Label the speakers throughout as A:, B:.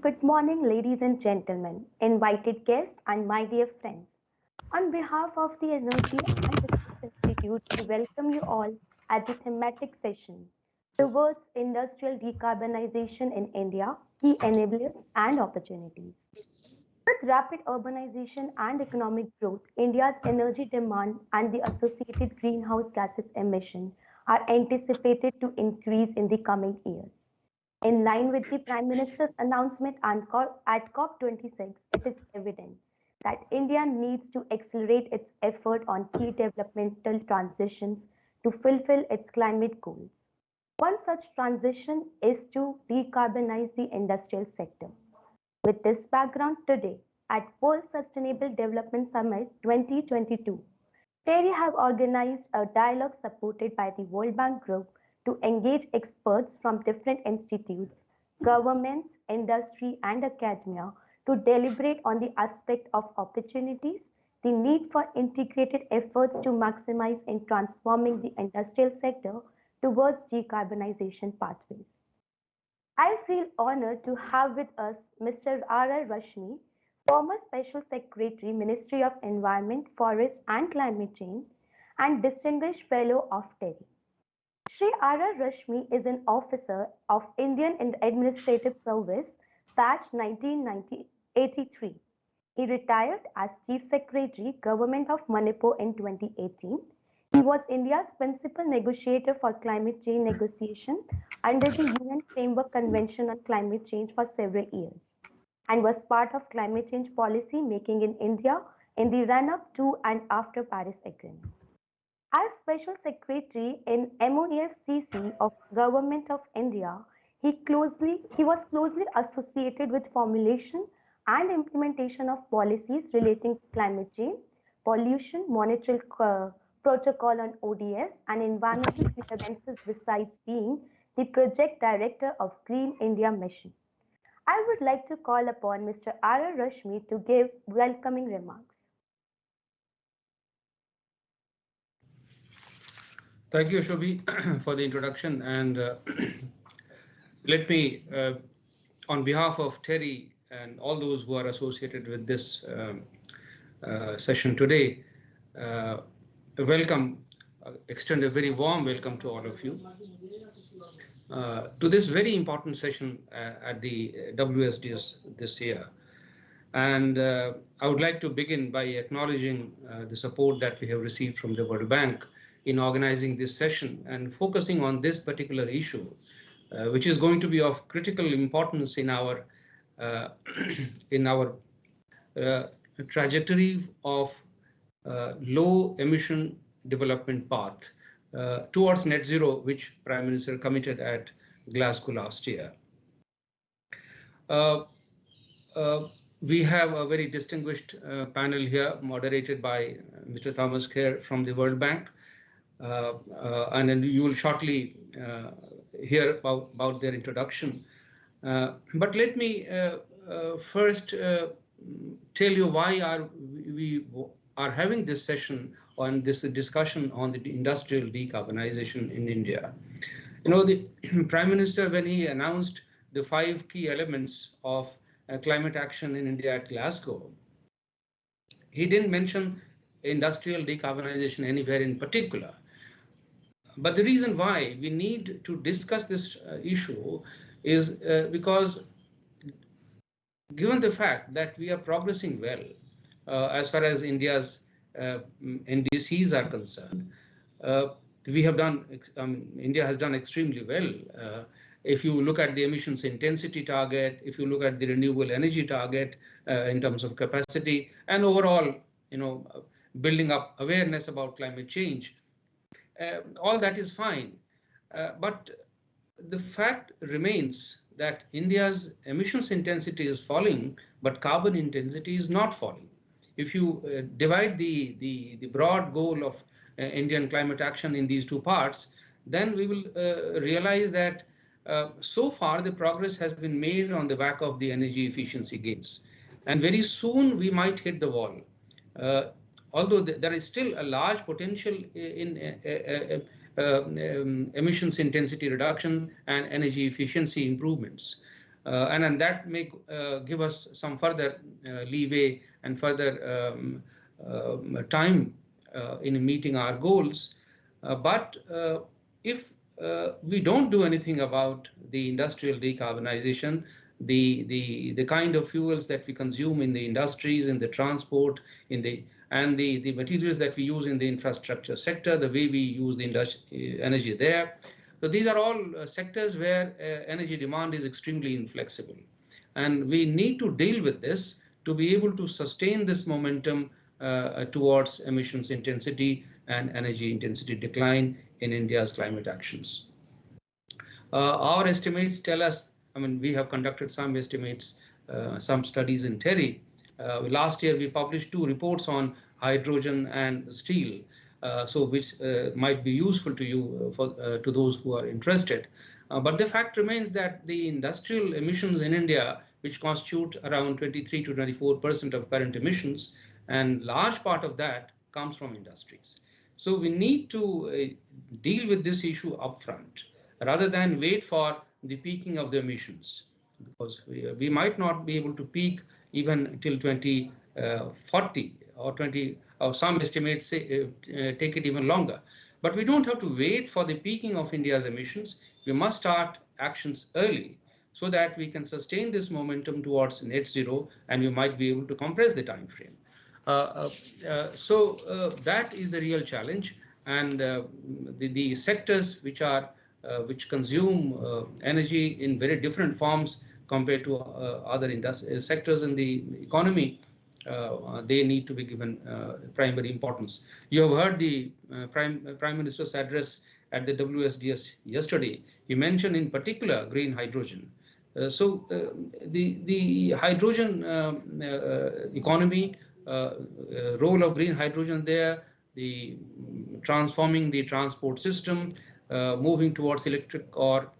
A: Good morning, ladies and gentlemen, invited guests, and my dear friends. On behalf of the Energy and Research Institute, we welcome you all at the thematic session towards industrial decarbonization in India, key enablers and opportunities. With rapid urbanization and economic growth, India's energy demand and the associated greenhouse gases emission are anticipated to increase in the coming years. In line with the Prime Minister's announcement at COP26, it is evident that India needs to accelerate its effort on key developmental transitions to fulfill its climate goals. One such transition is to decarbonize the industrial sector. With this background, today at World Sustainable Development Summit 2022, TERI have organized a dialogue supported by the World Bank Group to engage experts from different institutes, governments, industry, and academia to deliberate on the aspect of opportunities, the need for integrated efforts to maximize in transforming the industrial sector towards decarbonization pathways. I feel honored to have with us Mr. R. Rashmi, former Special Secretary, Ministry of Environment, Forest and Climate Change, and Distinguished Fellow of TERI. Shri R. Rashmi is an officer of Indian Administrative Service, batch 1983. He retired as Chief Secretary, Government of Manipur in 2018. He was India's principal negotiator for climate change negotiation under the UN Framework Convention on Climate Change for several years and was part of climate change policy making in India in the run-up to and after Paris Agreement. As Special Secretary in MOEFCC of Government of India, he was closely associated with formulation and implementation of policies relating to climate change, pollution, monitoring protocol on ODS, and environmental clearances, besides being the project director of Green India Mission. I would like to call upon Mr. R. Rashmi to give welcoming remarks.
B: Thank you, Shobhi, for the introduction. And let me, on behalf of TERI and all those who are associated with this session today, extend a very warm welcome to all of you to this very important session at the WSDS this year. And I would like to begin by acknowledging the support that we have received from the World Bank in organizing this session and focusing on this particular issue, which is going to be of critical importance in our trajectory of low emission development path towards net zero, which Prime Minister committed at Glasgow last year. We have a very distinguished panel here moderated by Mr. Thomas Kerr from the World Bank. And then you will shortly hear about their introduction. But let me first tell you why we are having this session on this discussion on the industrial decarbonization in India. You know, the Prime Minister, when he announced the 5 key elements of climate action in India at Glasgow, he didn't mention industrial decarbonization anywhere in particular. But the reason why we need to discuss this issue is because given the fact that we are progressing well as far as India's NDCs are concerned, India has done extremely well. If you look at the emissions intensity target, if you look at the renewable energy target in terms of capacity, and overall, you know, building up awareness about climate change, all that is fine. But the fact remains that India's emissions intensity is falling, but carbon intensity is not falling. If you divide the broad goal of Indian climate action in these 2 parts, then we will realize that so far the progress has been made on the back of the energy efficiency gains. And very soon we might hit the wall. Although there is still a large potential in emissions intensity reduction and energy efficiency improvements. and that may give us some further leeway and further time in meeting our goals. But if we don't do anything about the industrial decarbonization, the kind of fuels that we consume in the industries, in the transport, and the materials that we use in the infrastructure sector, the way we use the energy there. So these are all sectors where energy demand is extremely inflexible. And we need to deal with this to be able to sustain this momentum towards emissions intensity and energy intensity decline in India's climate actions. Our estimates tell us, I mean, we have conducted some estimates, some studies in TERI. Last year, we published 2 reports on hydrogen and steel, so which might be useful to you to those who are interested. But the fact remains that the industrial emissions in India, which constitute around 23 to 24% of current emissions, and large part of that comes from industries. So we need to deal with this issue upfront rather than wait for the peaking of the emissions, because we might not be able to peak even till 2040 or 20, or some estimates say, take it even longer. But we don't have to wait for the peaking of India's emissions. We must start actions early so that we can sustain this momentum towards net zero, and we might be able to compress the time frame. So that is the real challenge, and the sectors which consume energy in very different forms compared to other sectors in the economy, they need to be given primary importance. You have heard the Prime Minister's address at the WSDS yesterday. He mentioned in particular green hydrogen. The hydrogen economy, role of green hydrogen there, the transforming the transport system, moving towards electric or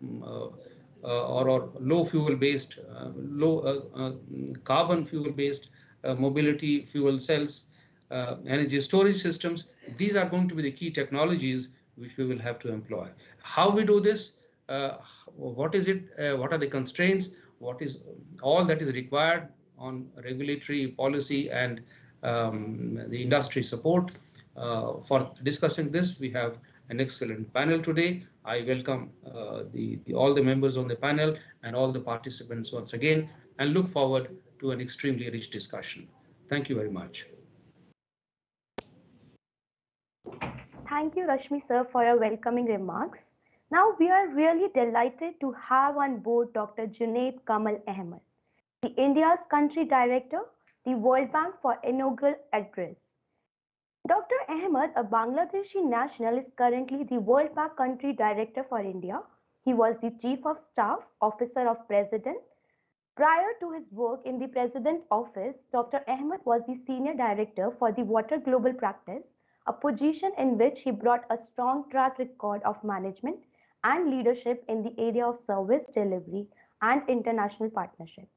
B: low fuel based, low carbon fuel based mobility fuel cells, energy storage systems. These are going to be the key technologies which we will have to employ. How we do this? What is it? What are the constraints? What is all that is required on regulatory policy and the industry support? For discussing this, we have an excellent panel today. I welcome all the members on the panel and all the participants once again, and look forward to an extremely rich discussion. Thank you very much.
A: Thank you, Rashmi sir, for your welcoming remarks. Now we are really delighted to have on board Dr. Junaid Kamal Ahmed, the India's country director, the World Bank, for inaugural address. Dr. Ahmed, a Bangladeshi national, is currently the World Bank Country Director for India. He was the Chief of Staff Officer of President. Prior to his work in the President's office, Dr. Ahmed was the Senior Director for the Water Global Practice, a position in which he brought a strong track record of management and leadership in the area of service delivery and international partnerships.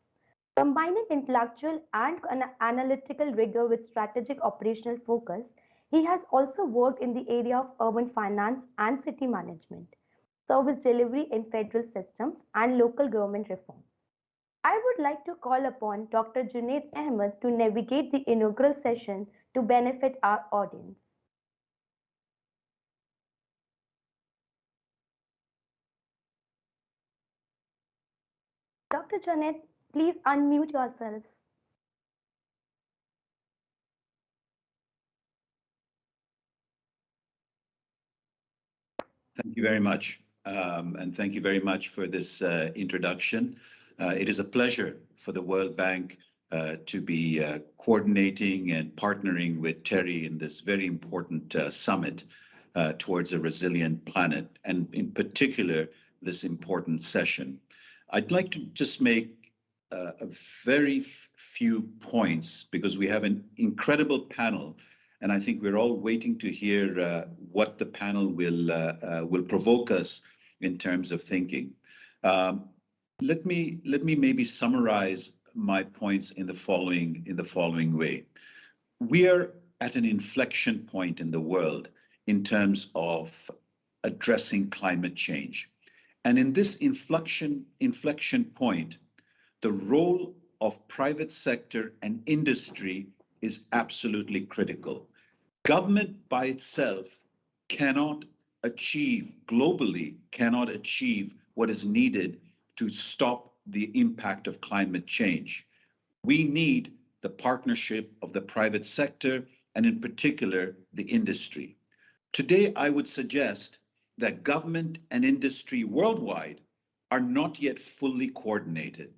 A: Combining intellectual and analytical rigor with strategic operational focus, he has also worked in the area of urban finance and city management, service delivery in federal systems, and local government reform. I would like to call upon Dr. Junaid Ahmed to navigate the inaugural session to benefit our audience. Dr. Junaid, please unmute yourself.
C: Thank you very much. And thank you very much for this introduction. It is a pleasure for the World Bank to be coordinating and partnering with TERI in this very important summit towards a resilient planet, and in particular, this important session. I'd like to just make a very few points because we have an incredible panel, and I think we're all waiting to hear what the panel will provoke us in terms of thinking. Let me maybe summarize my points in the following way. We are at an inflection point in the world in terms of addressing climate change. And in this inflection point, the role of private sector and industry is absolutely critical. Government by itself cannot cannot achieve what is needed to stop the impact of climate change. We need the partnership of the private sector and in particular the industry. Today, I would suggest that government and industry worldwide are not yet fully coordinated.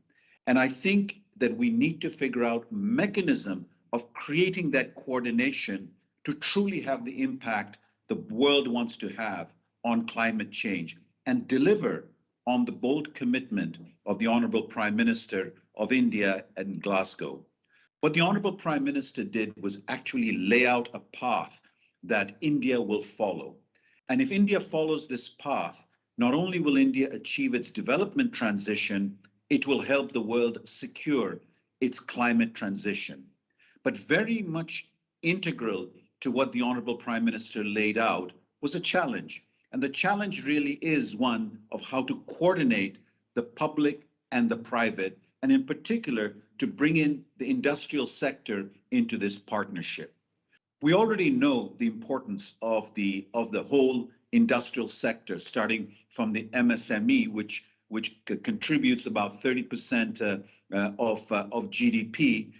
C: And I think that we need to figure out a mechanism of creating that coordination to truly have the impact the world wants to have on climate change and deliver on the bold commitment of the Honorable Prime Minister of India in Glasgow. What the Honorable Prime Minister did was actually lay out a path that India will follow. And if India follows this path, not only will India achieve its development transition, it will help the world secure its climate transition. But very much integral to what the Honorable Prime Minister laid out was a challenge. And the challenge really is one of how to coordinate the public and the private, and in particular, to bring in the industrial sector into this partnership. We already know the importance of the whole industrial sector, starting from the MSME, which contributes about 30% of GDP,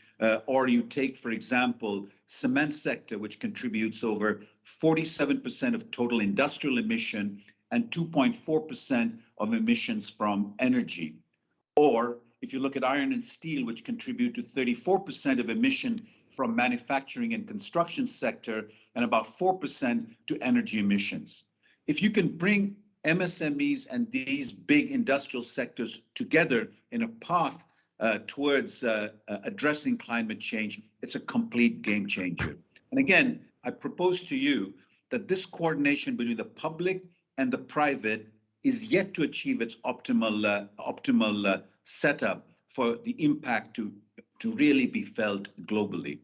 C: or you take, for example, cement sector, which contributes over 47% of total industrial emission and 2.4% of emissions from energy. Or if you look at iron and steel, which contribute to 34% of emission from manufacturing and construction sector and about 4% to energy emissions. If you can bring MSMEs and these big industrial sectors together in a path towards addressing climate change, it's a complete game changer. And again, I propose to you that this coordination between the public and the private is yet to achieve its optimal setup for the impact to really be felt globally.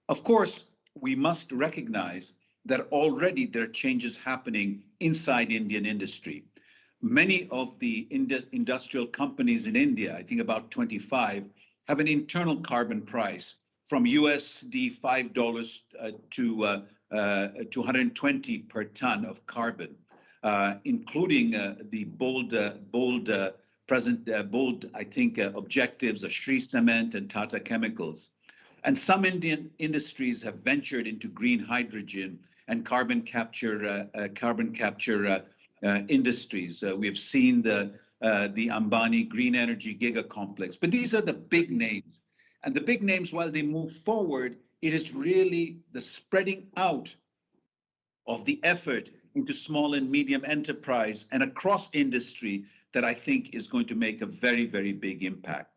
C: Of course, we must recognize that already there are changes happening inside Indian industry. Many of the industrial companies in India, I think about 25, have an internal carbon price from USD $5 to 120 per ton of carbon, including the bold objectives of Shree Cement and Tata Chemicals. And some Indian industries have ventured into green hydrogen and carbon capture industries. We have seen the Ambani Green Energy Giga Complex. But these are the big names. And the big names, while they move forward, it is really the spreading out of the effort into small and medium enterprise and across industry that I think is going to make a very, very big impact.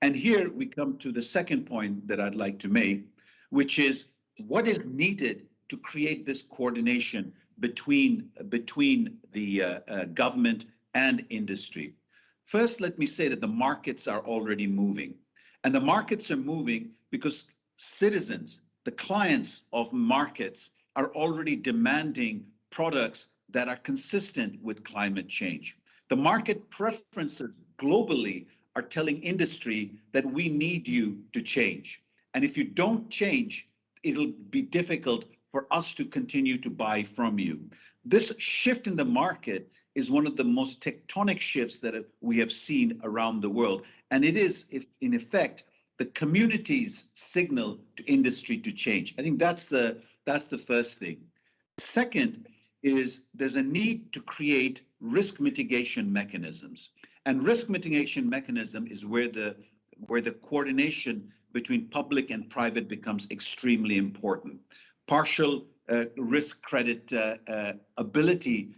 C: And here we come to the second point that I'd like to make, which is what is needed to create this coordination between the government and industry. First, let me say that the markets are already moving. And the markets are moving because citizens, the clients of markets, are already demanding products that are consistent with climate change. The market preferences globally are telling industry that we need you to change. And if you don't change, it'll be difficult for us to continue to buy from you. This shift in the market is one of the most tectonic shifts that we have seen around the world. And it is, in effect, the community's signal to industry to change. I think that's the first thing. Second is there's a need to create risk mitigation mechanisms. And risk mitigation mechanism is where the coordination between public and private becomes extremely important. Partial risk credit ability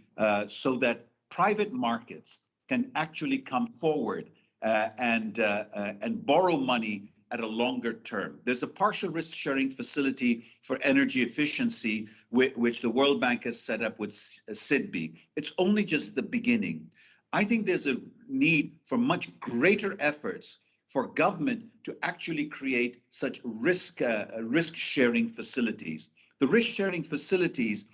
C: so that private markets can actually come forward and borrow money at a longer term. There's a partial risk sharing facility for energy efficiency, which the World Bank has set up with SIDBI. It's only just the beginning. I think there's a need for much greater efforts for government to actually create such risk sharing facilities. The risk sharing facilities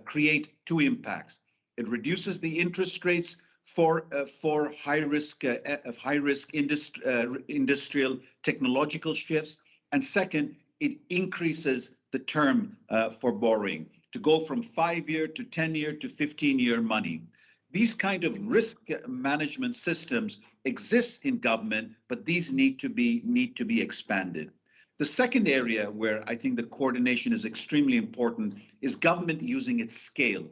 C: create two impacts. It reduces the interest rates for high-risk industrial technological shifts. And second, it increases the term for borrowing to go from 5-year to 10-year to 15-year money. These kind of risk management systems exist in government, but these need to be expanded. The second area where I think the coordination is extremely important is government using its scale,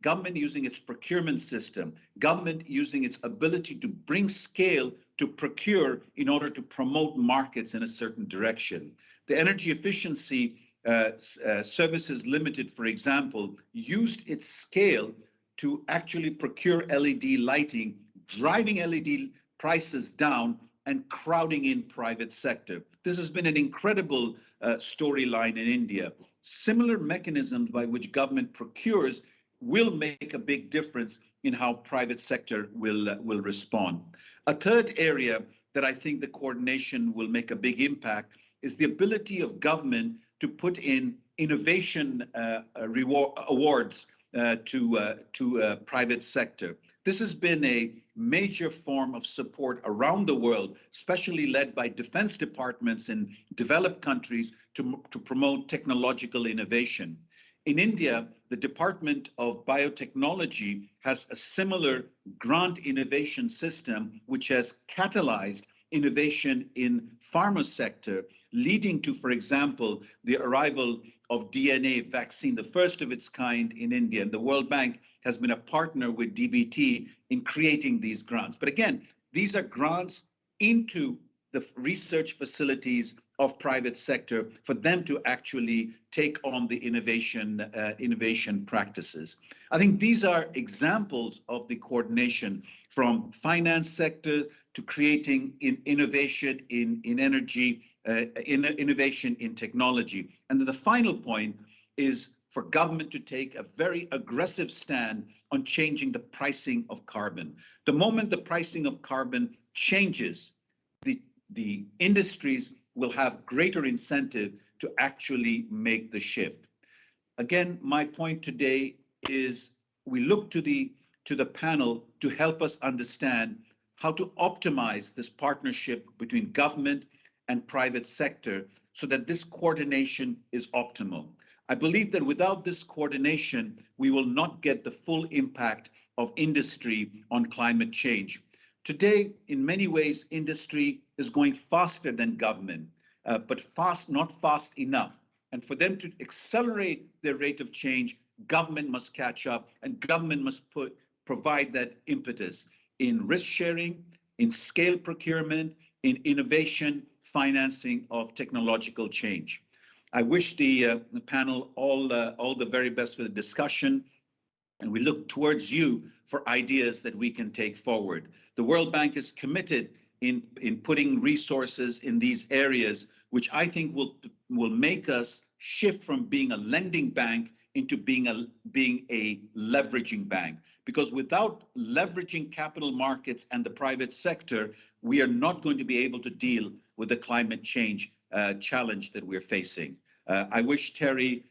C: government using its procurement system, government using its ability to bring scale to procure in order to promote markets in a certain direction. The Energy Efficiency Services Limited, for example, used its scale to actually procure LED lighting, driving LED prices down and crowding in private sector. This has been an incredible storyline in India. Similar mechanisms by which government procures will make a big difference in how private sector will respond. A third area that I think the coordination will make a big impact is the ability of government to put in innovation awards to private sector. This has been a major form of support around the world, especially led by defense departments in developed countries to promote technological innovation. In India, the Department of Biotechnology has a similar grant innovation system, which has catalyzed innovation in pharma sector, leading to, for example, the arrival of DNA vaccine, the first of its kind in India. And the World Bank has been a partner with DBT in creating these grants. But again, these are grants into the research facilities of private sector for them to actually take on the innovation practices. I think these are examples of the coordination from finance sector to creating innovation in energy, innovation in technology. And then the final point is for government to take a very aggressive stand on changing the pricing of carbon. The moment the pricing of carbon changes, the industries will have greater incentive to actually make the shift. Again, my point today is we look to the panel to help us understand how to optimize this partnership between government and private sector so that this coordination is optimal. I believe that without this coordination, we will not get the full impact of industry on climate change. Today, in many ways, industry is going faster than government, but not fast enough. And for them to accelerate their rate of change, government must catch up, and government must provide that impetus in risk sharing, in scale procurement, in innovation, financing of technological change. I wish the panel all the very best for the discussion, and we look towards you for ideas that we can take forward. The World Bank is committed in putting resources in these areas, which I think will make us shift from being a lending bank into being a leveraging bank. Because without leveraging capital markets and the private sector, we are not going to be able to deal with the climate change challenge that we're facing. I wish TERI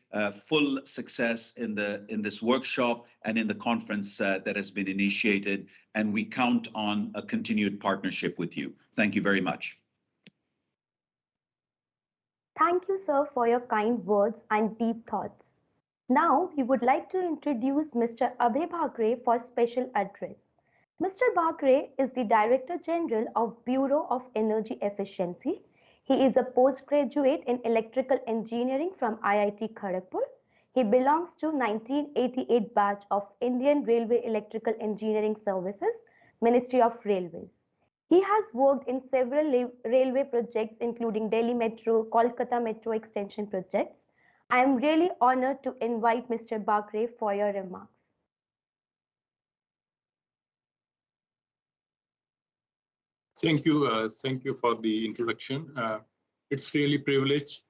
C: full success in this workshop and in the conference that has been initiated, and we count on a continued partnership with you. Thank you very much.
A: Thank you, sir, for your kind words and deep thoughts. Now, we would like to introduce Mr. Abhay Bhakre for special address. Mr. Bhakre is the Director General of Bureau of Energy Efficiency. He is a postgraduate in electrical engineering from IIT Kharagpur. He belongs to 1988 batch of Indian Railway Electrical Engineering Services, Ministry of Railways. He has worked in several railway projects including Delhi Metro, Kolkata Metro extension projects. I am really honored to invite Mr. Bhakre for your remarks.
D: Thank you for the introduction. It's really a privilege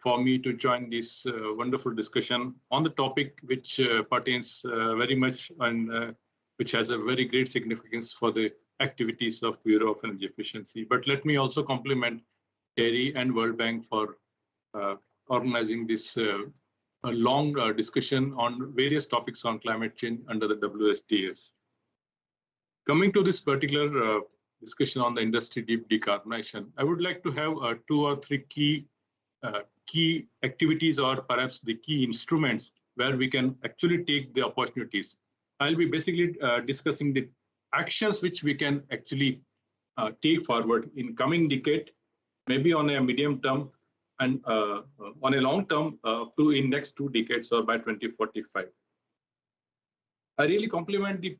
D: for me to join this wonderful discussion on the topic which pertains very much and which has a very great significance for the activities of Bureau of Energy Efficiency. But let me also compliment TERI and World Bank for organizing this a long discussion on various topics on climate change under the WSTS. Coming to this particular discussion on the industry deep decarbonization, I would like to have 2 or 3 key activities, or perhaps the key instruments where we can actually take the opportunities. I'll be basically discussing the actions which we can actually take forward in coming decade, maybe on a medium term, and on a long term to in next 2 decades or by 2045. I really compliment the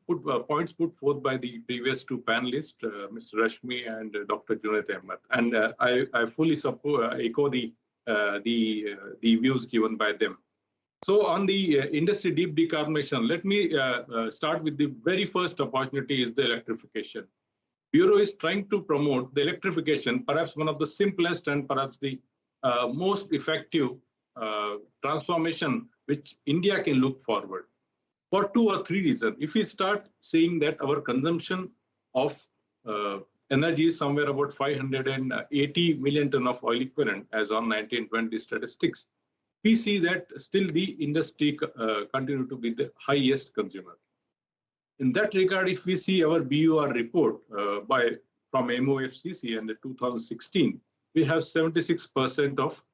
D: points put forth by the previous 2 panelists, Mr. Rashmi and Dr. Junaid Ahmed, and I fully echo the views given by them. So on the industry deep decarbonization, let me start with the very first opportunity is the electrification. Bureau is trying to promote the electrification, perhaps one of the simplest and perhaps the most effective transformation which India can look forward. For 2 or 3 reasons. If we start seeing that our consumption of energy is somewhere about 580 million ton of oil equivalent as on 1920 statistics, we see that still the industry continue to be the highest consumer. In that regard, if we see our BUR report from MOFCC in 2016, we have 76% of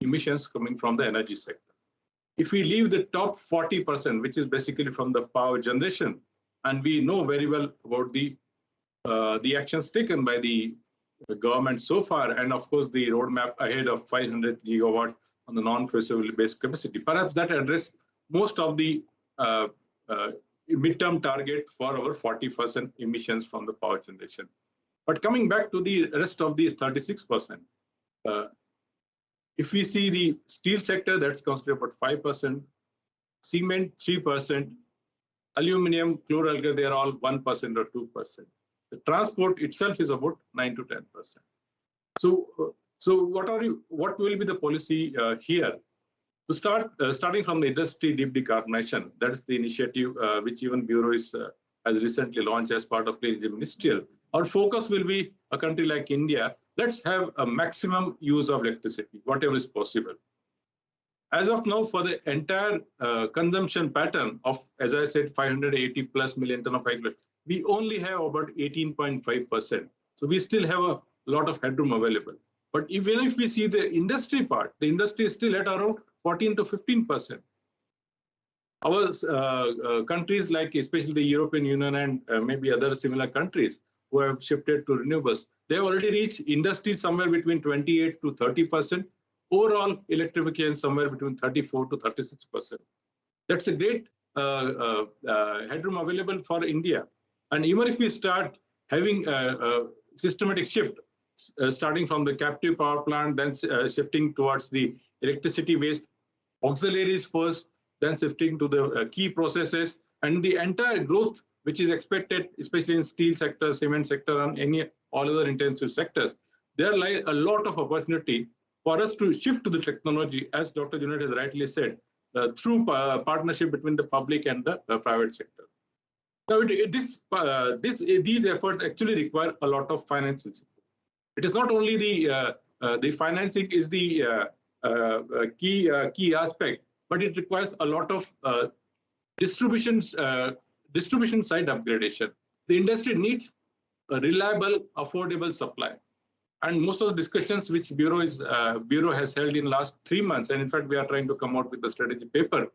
D: emissions coming from the energy sector. If we leave the top 40%, which is basically from the power generation, and we know very well about the actions taken by the government so far, and of course the roadmap ahead of 500 gigawatt on the non-fossil based capacity, perhaps that address most of the midterm target for our 40% emissions from the power generation. But coming back to the rest of the 36%, if we see the steel sector, that's considered about 5%, cement 3%, aluminum, chloralkali, they are all 1% or 2%. The transport itself is about 9 to 10%. So what will be the policy here? To starting from the industry deep decarbonization, that's the initiative which even Bureau has recently launched as part of the ministerial. Our focus will be a country like India. Let's have a maximum use of electricity, whatever is possible. As of now, for the entire consumption pattern of, as I said, 580 plus million ton of oil, we only have about 18.5%. So we still have a lot of headroom available. But even if we see the industry part, the industry is still at around 14 to 15%. Our countries like especially the European Union and maybe other similar countries who have shifted to renewables, they have already reached industry somewhere between 28 to 30%. Overall electrification somewhere between 34 to 36%. That's a great headroom available for India. And even if we start having a systematic shift, starting from the captive power plant, then shifting towards the electricity-based auxiliaries first, then shifting to the key processes, and the entire growth which is expected, especially in steel sector, cement sector, and all other intensive sectors, there lie a lot of opportunity for us to shift to the technology, as Dr. Junaid has rightly said, through partnership between the public and the private sector. Now, these efforts actually require a lot of financing. It is not only the financing is the key aspect, but it requires a lot of distribution side upgradation. The industry needs a reliable, affordable supply. And most of the discussions which Bureau has held in last 3 months, and in fact we are trying to come out with a strategy paper,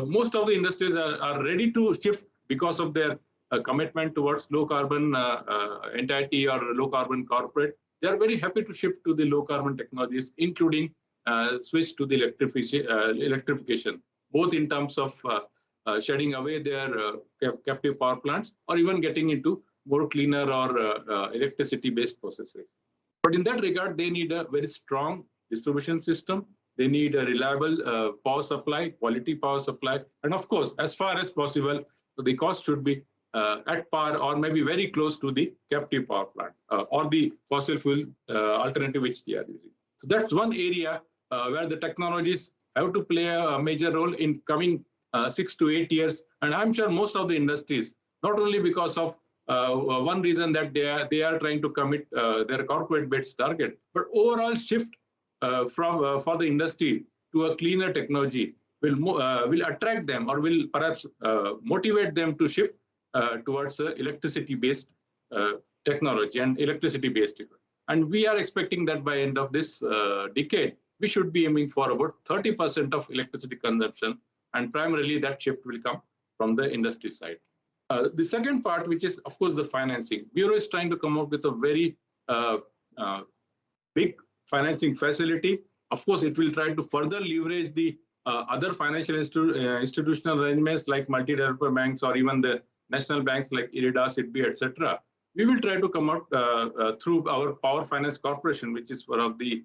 D: most of the industries are ready to shift because of their commitment towards low carbon entity or low carbon corporate. They are very happy to shift to the low carbon technologies, including switch to the electrification, both in terms of shedding away their captive power plants or even getting into more cleaner or electricity-based processes. But in that regard, they need a very strong distribution system. They need a reliable power supply, quality power supply. And of course, as far as possible, the cost should be at par or maybe very close to the captive power plant or the fossil fuel alternative which they are using. So that's one area where the technologies have to play a major role in coming 6 to 8 years. And I'm sure most of the industries, not only because of one reason that they are trying to commit their corporate-based target, but overall shift for the industry to a cleaner technology will attract them or will perhaps motivate them to shift towards electricity-based technology and electricity-based. And we are expecting that by end of this decade, we should be aiming for about 30% of electricity consumption, and primarily that shift will come from the industry side. The second part, which is of course the financing. Bureau is trying to come up with a very big financing facility. Of course, it will try to further leverage the other financial institutional arrangements like multi-developer banks or even the national banks like IRIDA, SIDBI, etc. We will try to come out through our Power Finance Corporation, which is one of the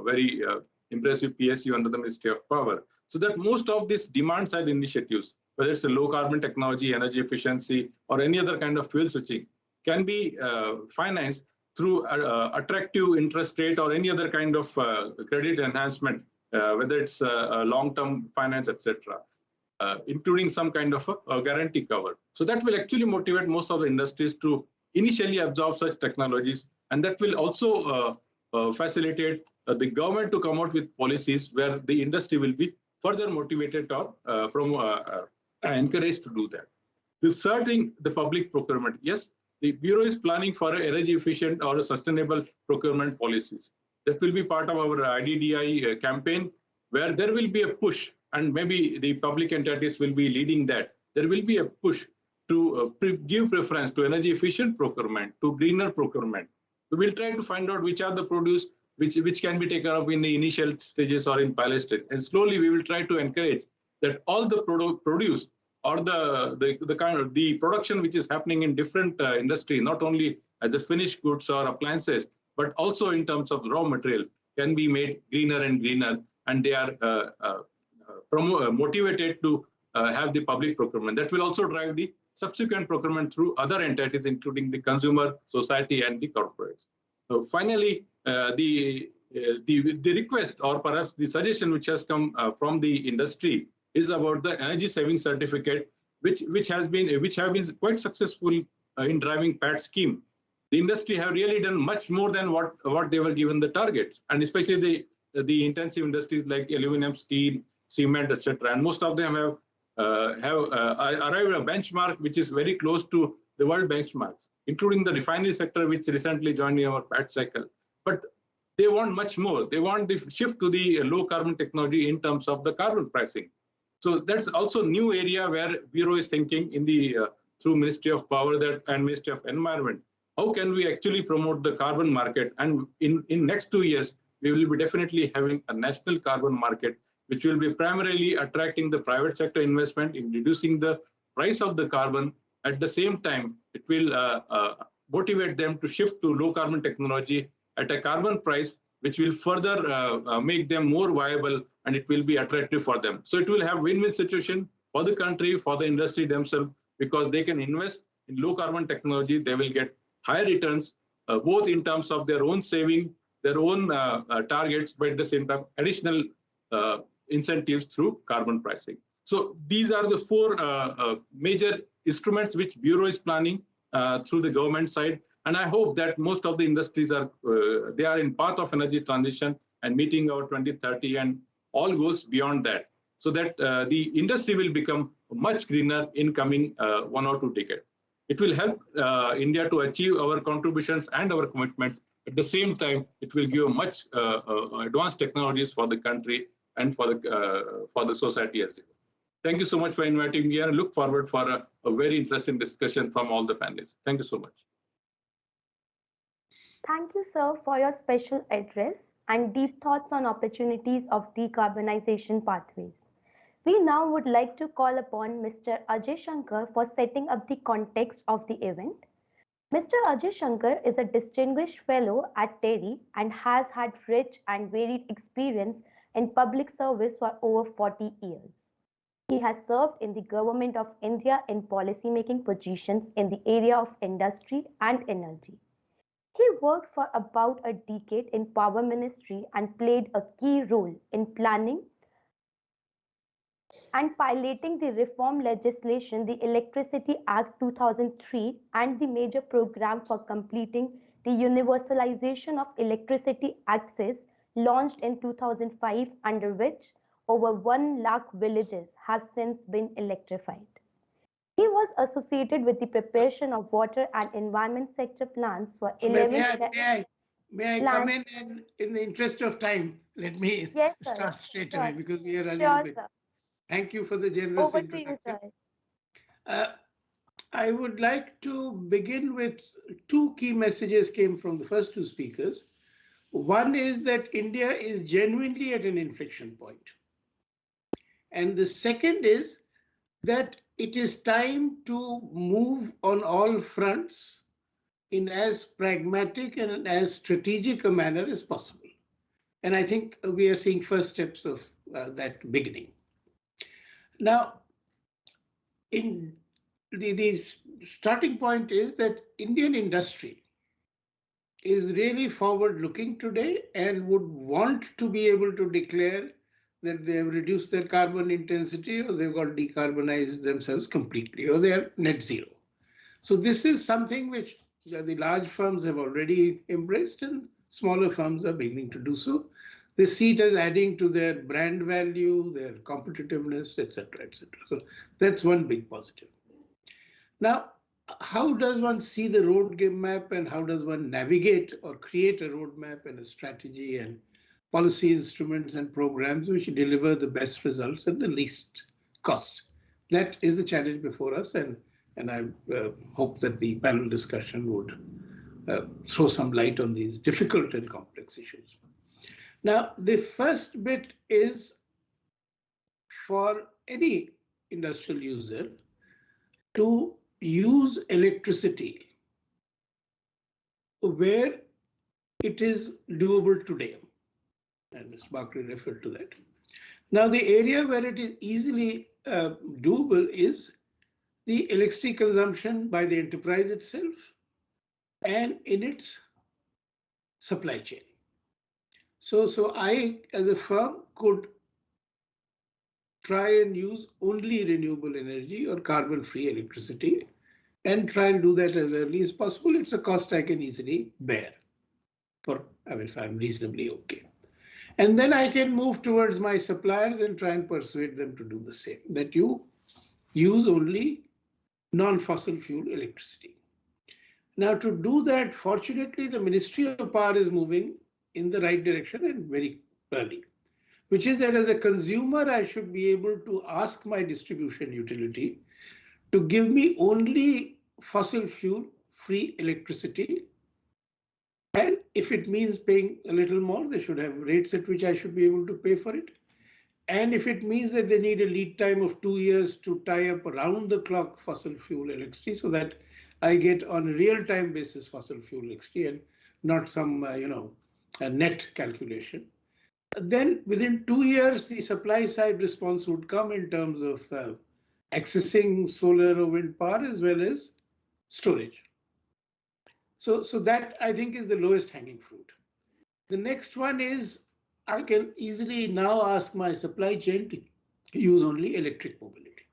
D: very impressive PSU under the Ministry of Power. So that most of these demand-side initiatives, whether it's a low-carbon technology, energy efficiency, or any other kind of fuel switching, can be financed through attractive interest rate or any other kind of credit enhancement, whether it's long-term finance, etc., including some kind of a guarantee cover. So that will actually motivate most of the industries to initially absorb such technologies, and that will also facilitate the government to come out with policies where the industry will be further motivated or encouraged to do that. The third thing, the public procurement. Yes, the Bureau is planning for energy efficient or sustainable procurement policies. That will be part of our IDDI campaign, where there will be a push, and maybe the public entities will be leading that. There will be a push to give preference to energy efficient procurement, to greener procurement. We will try to find out which are the produce which can be taken up in the initial stages or in pilot stage. And slowly we will try to encourage that all the produce or the kind of the production which is happening in different industry, not only as a finished goods or appliances, but also in terms of raw material, can be made greener and greener, and they are motivated to have the public procurement. That will also drive the subsequent procurement through other entities, including the consumer, society, and the corporates. So finally, the request or perhaps the suggestion which has come from the industry is about the energy saving certificate, which have been quite successful in driving PAT scheme. The industry have really done much more than what they were given the targets, and especially the intensive industries like aluminum, steel, cement, etc. And most of them have arrived at a benchmark which is very close to the world benchmarks, including the refinery sector, which recently joined in our PAT cycle. But they want much more. They want the shift to the low carbon technology in terms of the carbon pricing. So that's also a new area where Bureau is thinking in the through Ministry of Power and Ministry of Environment. How can we actually promote the carbon market? And in next 2 years, we will be definitely having a national carbon market, which will be primarily attracting the private sector investment in reducing the price of the carbon. At the same time, it will motivate them to shift to low carbon technology at a carbon price, which will further make them more viable, and it will be attractive for them. So it will have win-win situation for the country, for the industry themselves, because they can invest in low carbon technology. They will get higher returns, both in terms of their own saving, their own targets, but at the same time, additional incentives through carbon pricing. So these are the four major instruments which Bureau is planning through the government side. And I hope that most of the industries are in path of energy transition and meeting our 2030 and all goals beyond that, so that the industry will become much greener in coming 1 or 2 decades. It will help India to achieve our contributions and our commitments. At the same time, it will give much advanced technologies for the country and for the society as well. Thank you so much for inviting me, and I look forward for a very interesting discussion from all the panelists. Thank you so much.
A: Thank you, sir, for your special address and deep thoughts on opportunities of decarbonization pathways. We now would like to call upon Mr. Ajay Shankar for setting up the context of the event. Mr. Ajay Shankar is a distinguished fellow at TERI and has had rich and varied experience in public service for over 40 years. He has served in the Government of India in policy-making positions in the area of industry and energy. He worked for about a decade in Power Ministry and played a key role in planning and piloting the reform legislation, the Electricity Act 2003, and the major program for completing the universalization of electricity access launched in 2005, under which over 1 lakh villages have since been electrified. He was associated with the preparation of water and environment sector plans for
E: May
A: 11
E: I, may I, may I come
A: plans.
E: in and in the interest of time, let me
A: Yes, sir.
E: start straight
A: Sure,
E: away because we are running a
A: sure,
E: bit.
A: sir.
E: Thank you for the generous
A: Over to you,
E: introduction.
A: sir.
E: Uh, I would like to begin with two key messages came from the first two speakers. One is that India is genuinely at an inflection point. And the second is that it is time to move on all fronts in as pragmatic and as strategic a manner as possible. And I think we are seeing first steps of that beginning. Now, in the starting point is that Indian industry is really forward looking today and would want to be able to declare that they have reduced their carbon intensity or they've got decarbonized themselves completely or they are net zero. So this is something which the large firms have already embraced and smaller firms are beginning to do so. They see it as adding to their brand value, their competitiveness, etc., etc. So that's one big positive. Now, how does one see the roadmap and how does one navigate or create a roadmap and a strategy and policy instruments and programs which deliver the best results at the least cost? That is the challenge before us, and I hope that the panel discussion would throw some light on these difficult and complex issues. Now, the first bit is for any industrial user to use electricity where it is doable today. And Ms. Bakri referred to that. Now, the area where it is easily doable is the electricity consumption by the enterprise itself and in its supply chain. So I, as a firm, could try and use only renewable energy or carbon-free electricity and try and do that as early as possible. It's a cost I can easily bear if I'm reasonably okay. And then I can move towards my suppliers and try and persuade them to do the same, that you use only non-fossil fuel electricity. Now, to do that, fortunately, the Ministry of Power is moving in the right direction and very early, which is that as a consumer, I should be able to ask my distribution utility to give me only fossil fuel free electricity. And if it means paying a little more, they should have rates at which I should be able to pay for it. And if it means that they need a lead time of 2 years to tie up around the clock fossil fuel electricity so that I get on a real time basis fossil fuel electricity and not some, a net calculation. Then within 2 years, the supply side response would come in terms of accessing solar or wind power as well as storage. So that I think is the lowest hanging fruit. The next one is I can easily now ask my supply chain to use only electric mobility.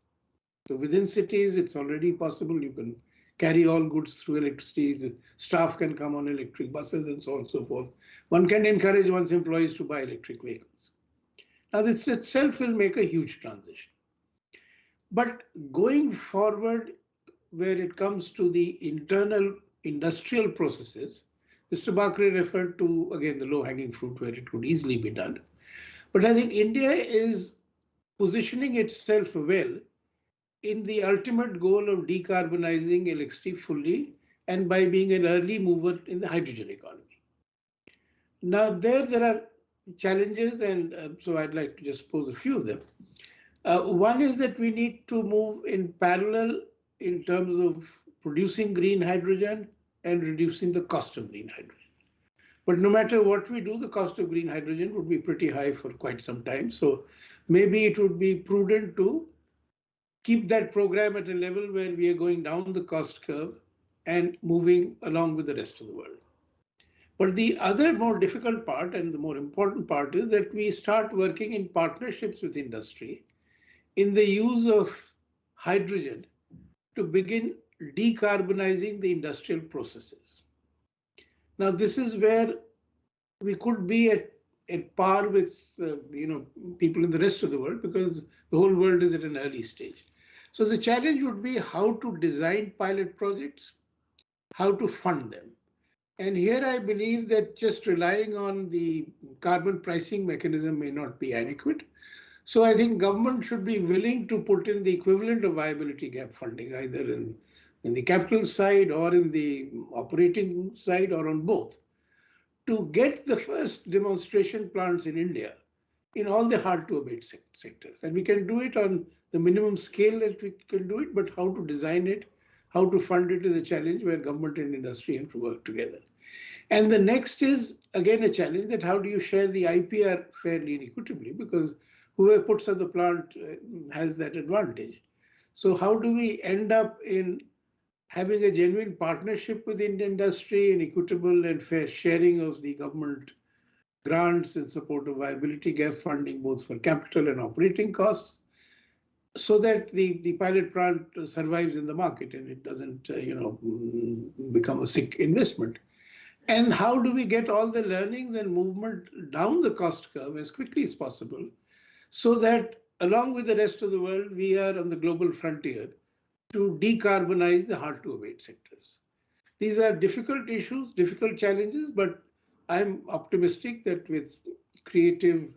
E: So within cities, it's already possible. You can carry all goods through electricity. The staff can come on electric buses and so on and so forth. One can encourage one's employees to buy electric vehicles. Now, this itself will make a huge transition. But going forward, where it comes to the internal industrial processes, Mr. Bakri referred to, again, the low-hanging fruit where it could easily be done. But I think India is positioning itself well in the ultimate goal of decarbonizing electricity fully and by being an early mover in the hydrogen economy. Now, there are challenges, and so I'd like to just pose a few of them. One is that we need to move in parallel in terms of producing green hydrogen and reducing the cost of green hydrogen. But no matter what we do, the cost of green hydrogen would be pretty high for quite some time. So maybe it would be prudent to keep that program at a level where we are going down the cost curve and moving along with the rest of the world. But the other more difficult part and the more important part is that we start working in partnerships with industry in the use of hydrogen to begin decarbonizing the industrial processes. Now, this is where we could be at par with people in the rest of the world because the whole world is at an early stage. So the challenge would be how to design pilot projects, how to fund them. And here I believe that just relying on the carbon pricing mechanism may not be adequate. So I think government should be willing to put in the equivalent of viability gap funding, either in the capital side or in the operating side or on both, to get the first demonstration plants in India in all the hard to abate sectors. And we can do it on the minimum scale that we can do it, but how to design it, how to fund it is a challenge where government and industry have to work together. And the next is again a challenge, that how do you share the IPR fairly and equitably, because whoever puts up the plant has that advantage. So how do we end up in having a genuine partnership within the industry and equitable and fair sharing of the government grants in support of viability gap funding, both for capital and operating costs, so that the pilot plant survives in the market and it doesn't become a sick investment. And how do we get all the learnings and movement down the cost curve as quickly as possible, so that along with the rest of the world, we are on the global frontier to decarbonize the hard to abate sectors. These are difficult issues, difficult challenges, but I'm optimistic that with creative,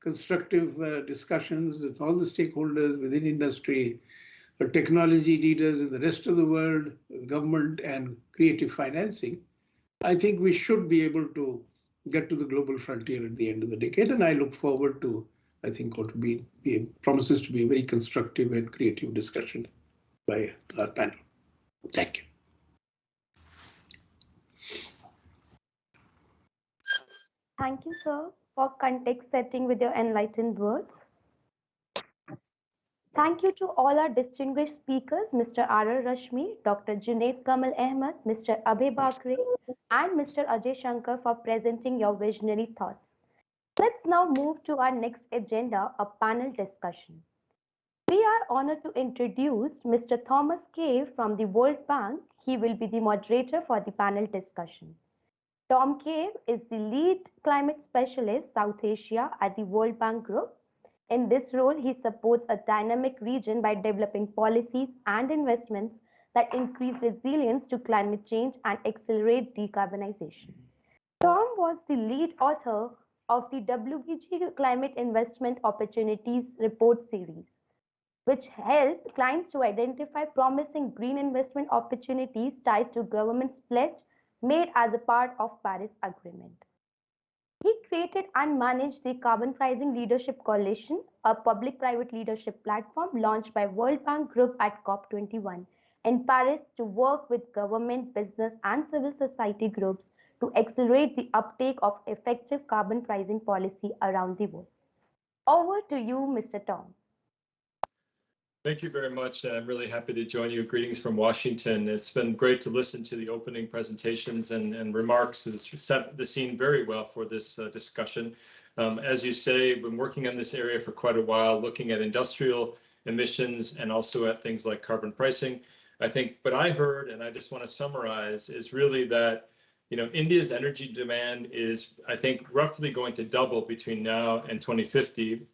E: constructive discussions with all the stakeholders within industry, the technology leaders in the rest of the world, government, and creative financing, I think we should be able to get to the global frontier at the end of the decade. And I look forward to, I think, what promises to be a very constructive and creative discussion by our panel. Thank you.
A: Thank you, sir, for context setting with your enlightened words. Thank you to all our distinguished speakers, Mr. R.R. Rashmi, Dr. Junaid Kamal Ahmed, Mr. Abhay Bakre, and Mr. Ajay Shankar for presenting your visionary thoughts. Let's now move to our next agenda, a panel discussion. We are honored to introduce Mr. Thomas Cave from the World Bank. He will be the moderator for the panel discussion. Tom Cave is the lead climate specialist South Asia at the World Bank Group. In this role, he supports a dynamic region by developing policies and investments that increase resilience to climate change and accelerate decarbonization. Tom was the lead author of the WBG Climate Investment Opportunities Report Series, which helped clients to identify promising green investment opportunities tied to government's pledge made as a part of Paris Agreement. He created and managed the Carbon Pricing Leadership Coalition, a public-private leadership platform launched by World Bank Group at COP21 in Paris to work with government, business, and civil society groups to accelerate the uptake of effective carbon pricing policy around the world. Over to you, Mr. Tom.
F: Thank you very much. I'm really happy to join you. Greetings from Washington. It's been great to listen to the opening presentations and remarks. It's set the scene very well for this discussion. As you say, I've been working on this area for quite a while, looking at industrial emissions and also at things like carbon pricing. I think what I heard, and I just want to summarize, is really that India's energy demand is, I think, roughly going to double between now and 2050.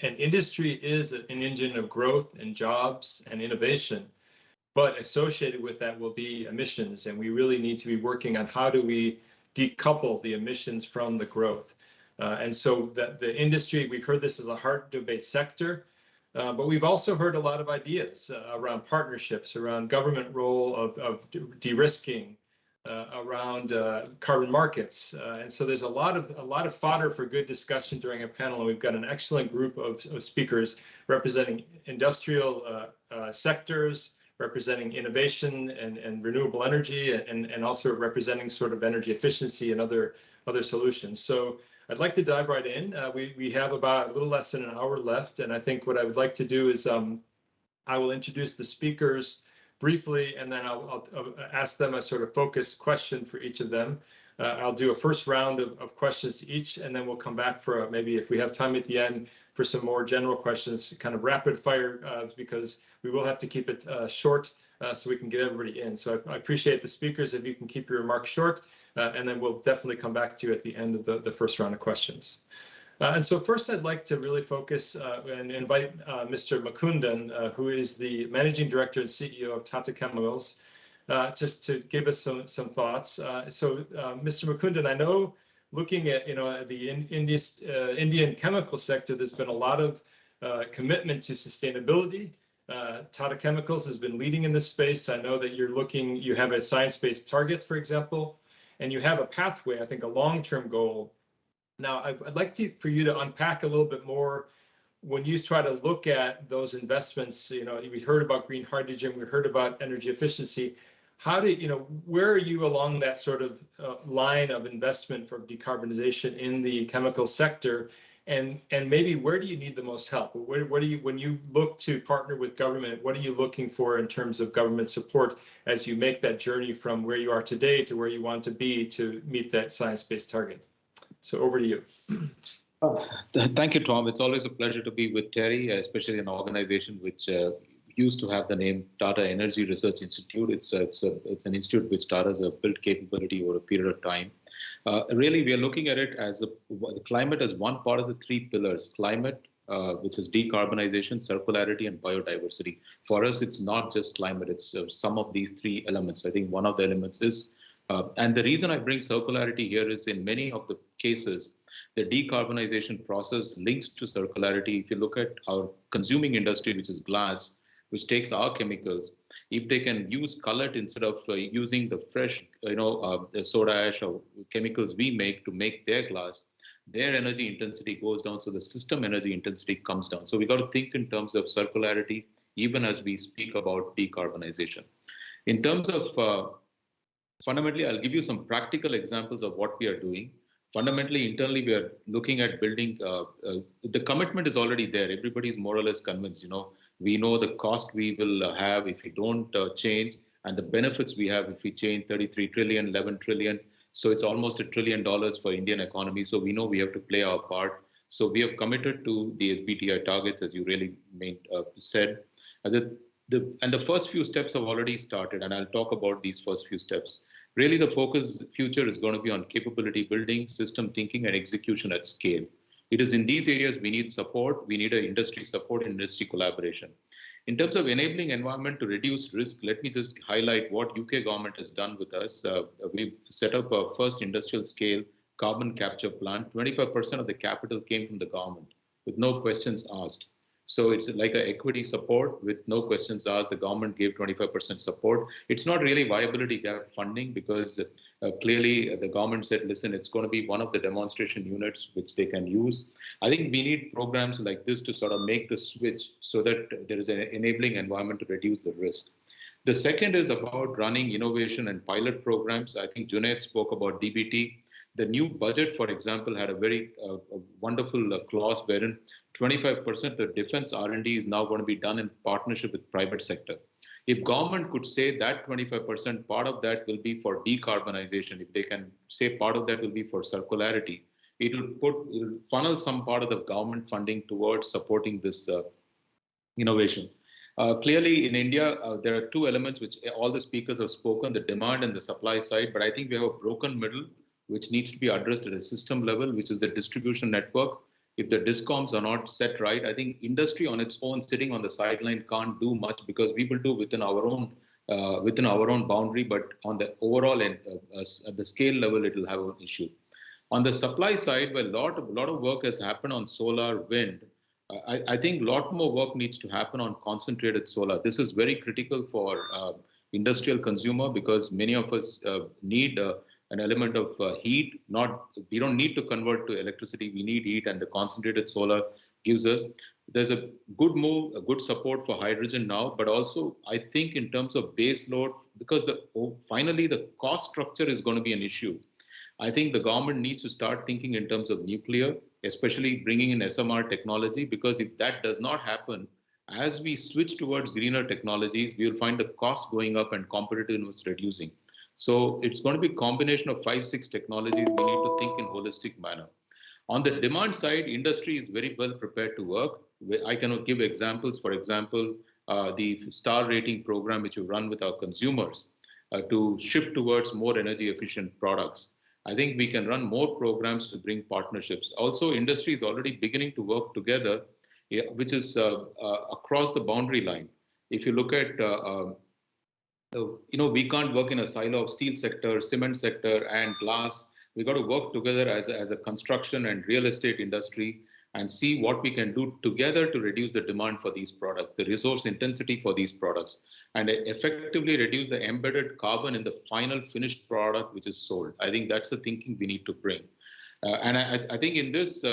F: And industry is an engine of growth and jobs and innovation, but associated with that will be emissions. And we really need to be working on how do we decouple the emissions from the growth. And so the industry, we've heard this as a hard debate sector, but we've also heard a lot of ideas around partnerships, around government role of de-risking, around carbon markets, and so there's a lot of fodder for good discussion during a panel. And we've got an excellent group of speakers representing industrial sectors, representing innovation and renewable energy, and also representing sort of energy efficiency and other solutions. So I'd like to dive right in. We have about a little less than an hour left, and I think what I would like to do is I will introduce the speakers briefly, and then I'll ask them a sort of focused question for each of them. I'll do a first round of questions to each, and then we'll come back for maybe, if we have time at the end, for some more general questions, kind of rapid fire, because we will have to keep it short so we can get everybody in. So I appreciate the speakers if you can keep your remarks short, and then we'll definitely come back to you at the end of the first round of questions. And so first, I'd like to really focus and invite Mr. Mukundan, who is the Managing Director and CEO of Tata Chemicals, just to give us some thoughts. Mr. Mukundan, I know looking at the Indian chemical sector, there's been a lot of commitment to sustainability. Tata Chemicals has been leading in this space. I know that you have a science-based target, for example, and you have a pathway, I think a long-term goal. Now, I'd like for you to unpack a little bit more when you try to look at those investments. We heard about green hydrogen, we heard about energy efficiency. Where are you along that sort of line of investment for decarbonization in the chemical sector? And maybe where do you need the most help? When you look to partner with government, what are you looking for in terms of government support as you make that journey from where you are today to where you want to be to meet that science-based target? So over to you.
G: Thank you, Tom. It's always a pleasure to be with TERI, especially an organization which used to have the name Tata Energy Research Institute. It's an institute which Tata has built capability over a period of time. Really, we are looking at it as the climate as one part of the three pillars: climate, which is decarbonization, circularity, and biodiversity. For us, it's not just climate; it's some of these three elements. I think one of the elements is, and the reason I bring circularity here is in many of the cases, the decarbonization process links to circularity. If you look at our consuming industry, which is glass, which takes our chemicals, if they can use cullet instead of using the fresh, the soda ash or chemicals we make to make their glass, their energy intensity goes down, so the system energy intensity comes down. So we got to think in terms of circularity, even as we speak about decarbonization. In terms of fundamentally, I'll give you some practical examples of what we are doing. Fundamentally, internally, we are looking at building, the commitment is already there. Everybody is more or less convinced, we know the cost we will have if we don't change, and the benefits we have if we change. 33 trillion, 11 trillion. So it's almost $1 trillion for Indian economy. So we know we have to play our part. So we have committed to the SBTi targets, as you really said. And the first few steps have already started, and I'll talk about these first few steps. Really, the focus future is going to be on capability building, system thinking, and execution at scale. It is in these areas we need support. We need industry support and industry collaboration. In terms of enabling environment to reduce risk, let me just highlight what UK government has done with us. We've set up a first industrial scale carbon capture plant. 25% of the capital came from the government with no questions asked. So it's like an equity support with no questions asked. The government gave 25% support. It's not really viability gap funding because clearly the government said, listen, it's going to be one of the demonstration units which they can use. I think we need programs like this to sort of make the switch so that there is an enabling environment to reduce the risk. The second is about running innovation and pilot programs. I think Junaid spoke about DBT. The new budget, for example, had a very wonderful clause wherein 25% of defense R&D is now going to be done in partnership with private sector. If government could say that 25% part of that will be for decarbonization, if they can say part of that will be for circularity, it will funnel some part of the government funding towards supporting this innovation. Clearly, in India, there are two elements which all the speakers have spoken, the demand and the supply side, but I think we have a broken middle which needs to be addressed at a system level, which is the distribution network. If the discoms are not set right, I think industry on its own sitting on the sideline can't do much because we will do within our own boundary, but on the overall and at the scale level, it will have an issue. On the supply side, where a lot of work has happened on solar, wind, I think a lot more work needs to happen on concentrated solar. This is very critical for industrial consumer because many of us need an element of heat. We don't need to convert to electricity. We need heat, and the concentrated solar gives us. There's a good move, a good support for hydrogen now, but also I think in terms of base load, because finally the cost structure is going to be an issue. I think the government needs to start thinking in terms of nuclear, especially bringing in SMR technology, because if that does not happen, as we switch towards greener technologies, we will find the cost going up and competitiveness reducing. So it's going to be a combination of 5-6 technologies. We need to think in holistic manner. On the demand side, industry is very well prepared to work. I can give examples. For example, the star rating program which we run with our consumers to shift towards more energy efficient products. I think we can run more programs to bring partnerships. Also, industry is already beginning to work together, yeah, which is across the boundary line. If you look at we can't work in a silo of steel sector, cement sector, and glass. We got to work together as a construction and real estate industry and see what we can do together to reduce the demand for these products, the resource intensity for these products, and effectively reduce the embedded carbon in the final finished product which is sold. I think that's the thinking we need to bring. And I think in this,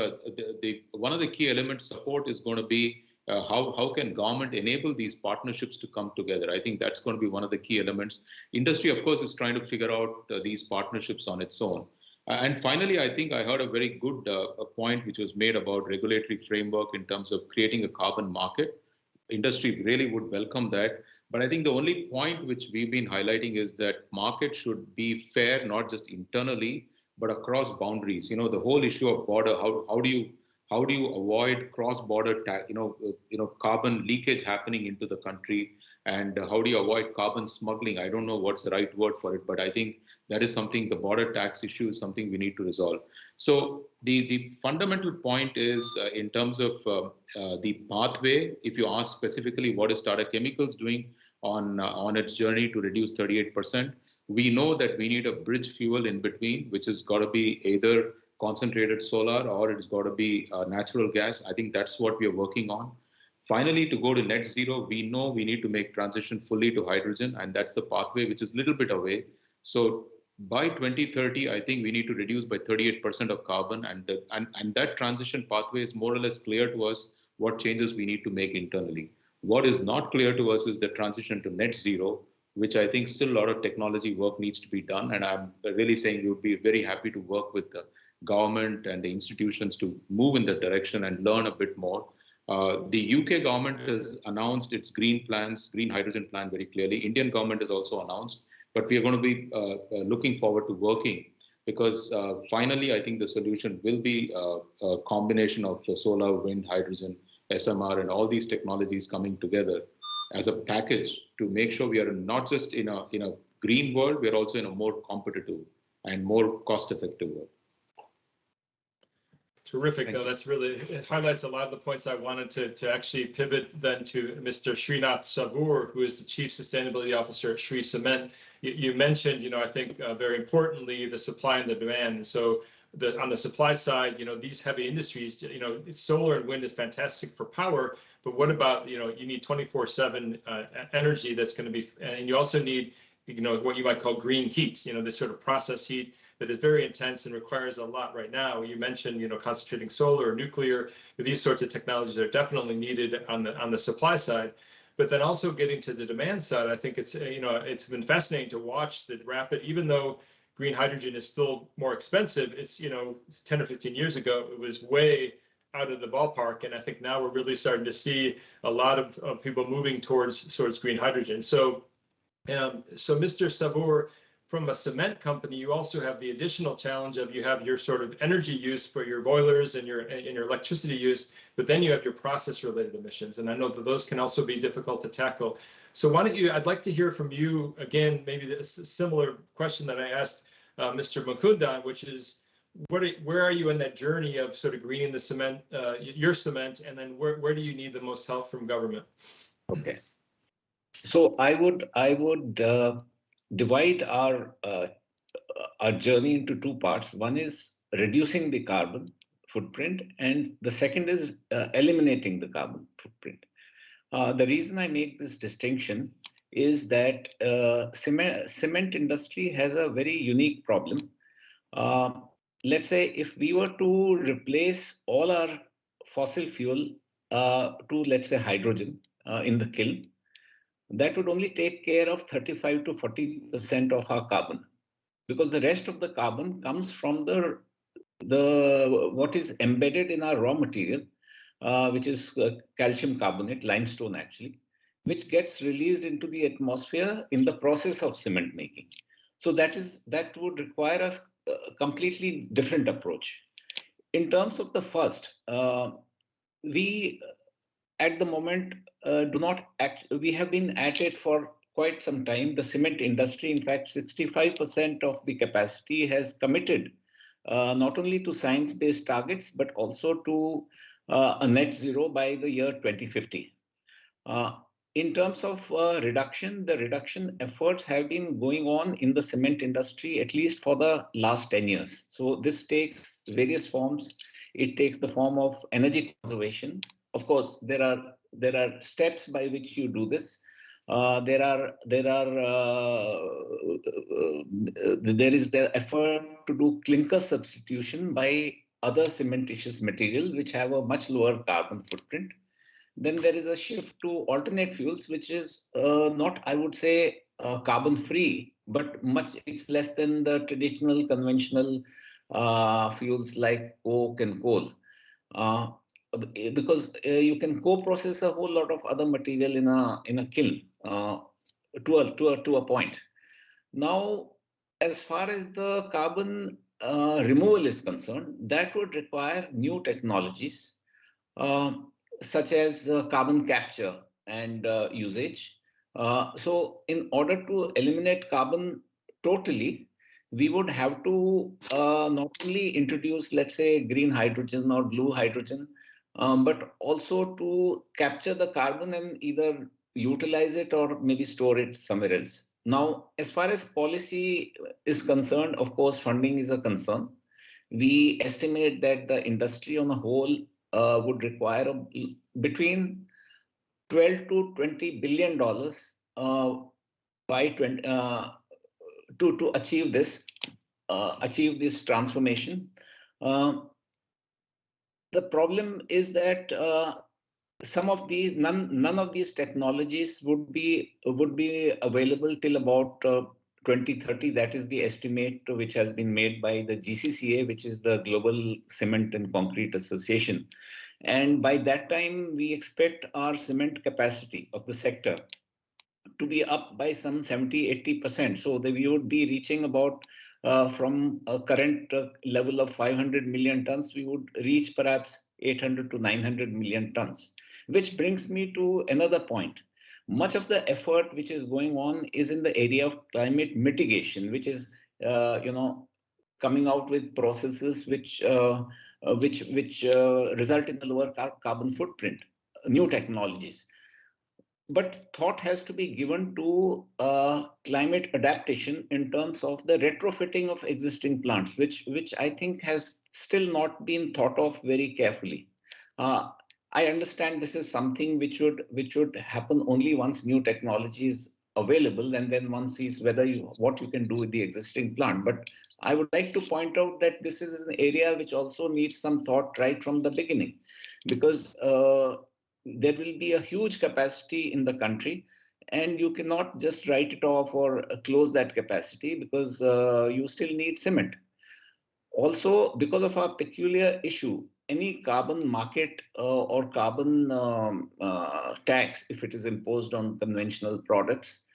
G: one of the key elements support is going to be how can government enable these partnerships to come together? I think that's going to be one of the key elements. Industry, of course, is trying to figure out these partnerships on its own. And finally, I think I heard a very good point which was made about regulatory framework in terms of creating a carbon market. Industry really would welcome that. But I think the only point which we've been highlighting is that market should be fair, not just internally, but across boundaries. The whole issue of border, how do you avoid cross-border carbon leakage happening into the country, and how do you avoid carbon smuggling? I don't know what's the right word for it, but I think that is something, the border tax issue is something we need to resolve. So the fundamental point is in terms of the pathway. If you ask specifically what is Tata Chemicals doing on its journey to reduce 38%, we know that we need a bridge fuel in between, which has got to be either concentrated solar or it's got to be natural gas. I think that's what we are working on. Finally, to go to net zero, we know we need to make transition fully to hydrogen, and that's the pathway which is a little bit away. So by 2030, I think we need to reduce by 38% of carbon, and that transition pathway is more or less clear to us what changes we need to make internally. What is not clear to us is the transition to net zero, which I think still a lot of technology work needs to be done. And I'm really saying we would be very happy to work with the government and the institutions to move in that direction and learn a bit more. The UK government has announced its green hydrogen plan very clearly. Indian government has also announced, but we are going to be looking forward to working because finally, I think the solution will be a combination of solar, wind, hydrogen, SMR, and all these technologies coming together as a package to make sure we are not just in a green world, we are also in a more competitive and more cost-effective world.
F: Terrific. No, that's really, it highlights a lot of the points I wanted to actually pivot then to Mr. Srinath Sabur, who is the Chief Sustainability Officer at Shree Cement. You mentioned, I think very importantly, the supply and the demand. So on the supply side, these heavy industries, solar and wind is fantastic for power, but what about, you need 24/7 energy that's going to be, and you also need, what you might call green heat, this sort of process heat that is very intense and requires a lot right now. You mentioned, concentrating solar or nuclear. These sorts of technologies are definitely needed on the supply side. But then also getting to the demand side, I think it's, it's been fascinating to watch the rapid, even though green hydrogen is still more expensive, it's, 10 or 15 years ago, it was way out of the ballpark. And I think now we're really starting to see a lot of people moving towards green hydrogen. So Mr. Sabur, from a cement company, you also have the additional challenge of you have your sort of energy use for your boilers and your electricity use, but then you have your process-related emissions. And I know that those can also be difficult to tackle. So why don't you, I'd like to hear from you, again, maybe a similar question that I asked Mr. Mukundan, which is, where are you in that journey of sort of greening the cement, your cement, and then where do you need the most help from government?
H: Okay. So I would divide our journey into two parts. One is reducing the carbon footprint, and the second is eliminating the carbon footprint. The reason I make this distinction is that cement industry has a very unique problem. Let's say if we were to replace all our fossil fuel to, let's say, hydrogen in the kiln, that would only take care of 35 to 40% of our carbon, because the rest of the carbon comes from the what is embedded in our raw material, which is calcium carbonate, limestone actually, which gets released into the atmosphere in the process of cement making. So that would require a completely different approach. In terms of the first, we at the moment we have been at it for quite some time. The cement industry, in fact, 65% of the capacity has committed not only to science-based targets, but also to a net zero by the year 2050. In terms of reduction, the reduction efforts have been going on in the cement industry at least for the last 10 years. So this takes various forms. It takes the form of energy conservation. Of course, there are steps by which you do this. There is the effort to do clinker substitution by other cementitious materials which have a much lower carbon footprint. Then there is a shift to alternate fuels, which is not, I would say, carbon free, but it's less than the traditional conventional fuels like coke and coal. Because you can co-process a whole lot of other material in a kiln to a point. Now, as far as the carbon removal is concerned, that would require new technologies. Such as carbon capture and usage. So in order to eliminate carbon totally, we would have to not only introduce, let's say, green hydrogen or blue hydrogen, but also to capture the carbon and either utilize it or maybe store it somewhere else. Now, as far as policy is concerned, of course, funding is a concern. We estimate that the industry on a whole would require between 12 to 20 billion dollars by 20, to achieve this transformation. The problem is that none of these technologies would be available till about 2030. That is the estimate which has been made by the GCCA, which is the Global Cement and Concrete Association. And by that time, we expect our cement capacity of the sector to be up by some 70-80%. So we would be reaching about from a current level of 500 million tons, we would reach perhaps 800 to 900 million tons. Which brings me to another point. Much of the effort which is going on is in the area of climate mitigation, which is coming out with processes which result in a lower carbon footprint, new technologies. But thought has to be given to climate adaptation in terms of the retrofitting of existing plants, which I think has still not been thought of very carefully. I understand this is something which would happen only once new technology is available, and then one sees what you can do with the existing plant. But I would like to point out that this is an area which also needs some thought right from the beginning, because there will be a huge capacity in the country, and you cannot just write it off or close that capacity, because you still need cement. Also, because of our peculiar issue, any carbon market or carbon tax, if it is imposed on conventional products,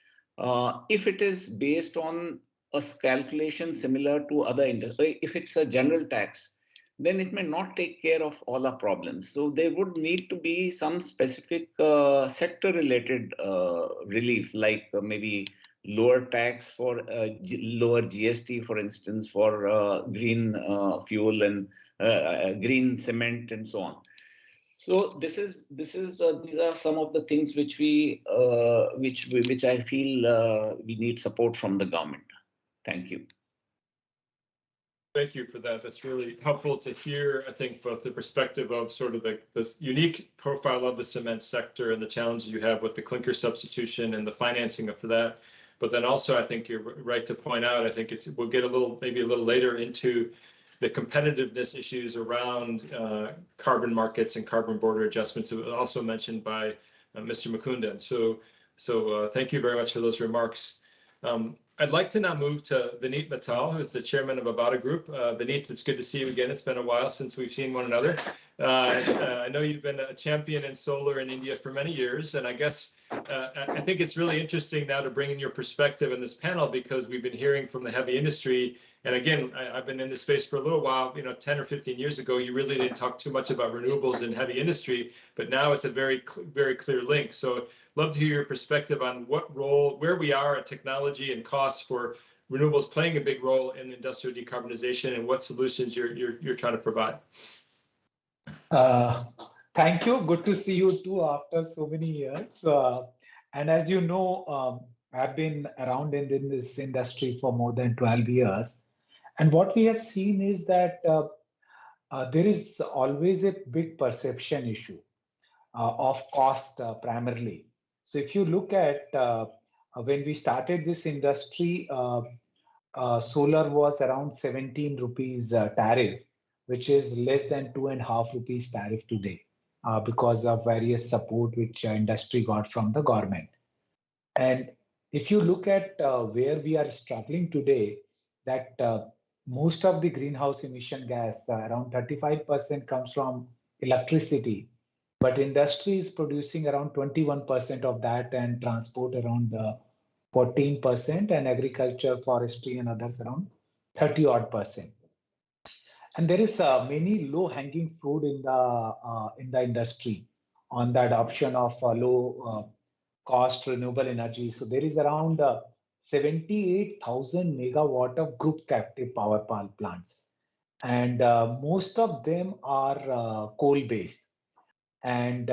H: if it is based on a calculation similar to other industries, if it's a general tax, then it may not take care of all our problems. So there would need to be some specific sector-related relief, like maybe lower tax for lower GST, for instance, for green fuel and green cement and so on. So these are some of the things which I feel we need support from the government. Thank you.
F: Thank you for that. That's really helpful to hear, I think, both the perspective of sort of this unique profile of the cement sector and the challenges you have with the clinker substitution and the financing for that. But then also, I think you're right to point out, I think we'll get maybe a little later into the competitiveness issues around carbon markets and carbon border adjustments that was also mentioned by Mr. Mukundan. So thank you very much for those remarks. I'd like to now move to Vineet Mittal, who's the chairman of Avada Group. Vineet, it's good to see you again. It's been a while since we've seen one another. I know you've been a champion in solar in India for many years, and I guess I think it's really interesting now to bring in your perspective in this panel, because we've been hearing from the heavy industry. And again, I've been in this space for a little while. 10 or 15 years ago, you really didn't talk too much about renewables in heavy industry, but now it's a very clear link. So love to hear your perspective on what role, where we are at technology and costs for renewables playing a big role in industrial decarbonization, and what solutions you're trying to provide.
I: Thank you. Good to see you too after so many years. And as you know, I've been around in this industry for more than 12 years. And what we have seen is that there is always a big perception issue of cost primarily. So if you look at when we started this industry, solar was around 17 rupees tariff, which is less than 2.5 rupees tariff today because of various support which industry got from the government. And if you look at where we are struggling today, that most of the greenhouse emission gas, around 35% comes from electricity, but industry is producing around 21% of that, and transport around 14%, and agriculture, forestry, and others around 30 odd percent. And there is many low hanging fruit in the industry on the adoption of low cost renewable energy. So there is around 78,000 megawatt of group captive power plants, and most of them are coal based. And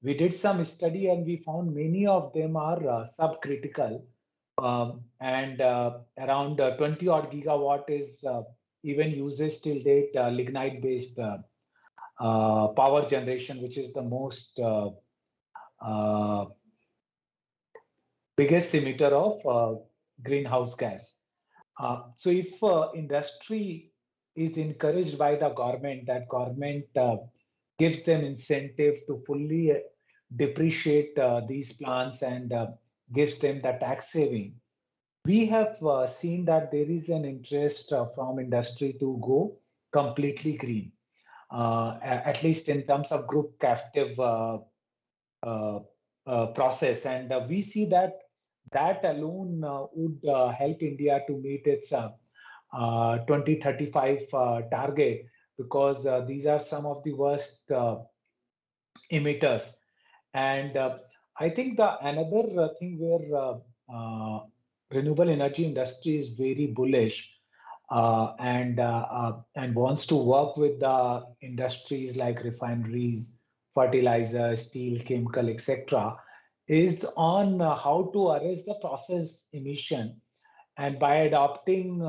I: we did some study and we found many of them are subcritical, and around 20 odd gigawatt is even uses till date lignite based power generation, which is the most uh, biggest emitter of greenhouse gas. So if industry is encouraged by the government, that government gives them incentive to fully depreciate these plants and gives them the tax saving, we have seen that there is an interest from industry to go completely green, at least in terms of group captive uh, process. And we see that that alone would help India to meet its 2035 target, because these are some of the worst emitters. And I think the another thing where renewable energy industry is very bullish and wants to work with the industries like refineries, fertilizer, steel, chemical, etc., is on how to arrest the process emission, and by adopting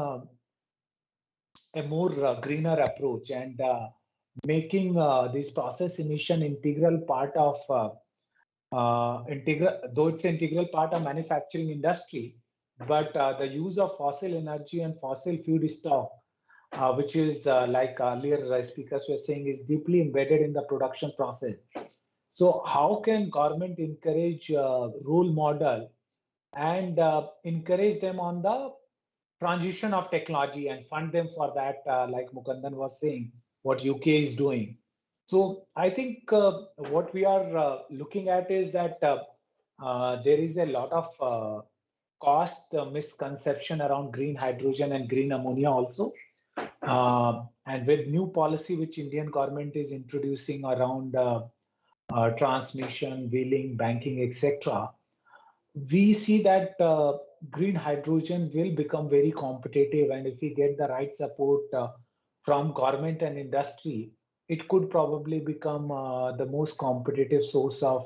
I: a more greener approach and making this process emission integral part of though it's an integral part of manufacturing industry, but the use of fossil energy and fossil feedstock, which is like earlier speakers were saying, is deeply embedded in the production process. So how can government encourage role model and encourage them on the transition of technology and fund them for that, like Mukandan was saying, what UK is doing. So I think what we are looking at is that there is a lot of cost misconception around green hydrogen and green ammonia also. And with new policy which Indian government is introducing around transmission, wheeling, banking, etc., we see that green hydrogen will become very competitive, and if we get the right support from government and industry, it could probably become the most competitive source of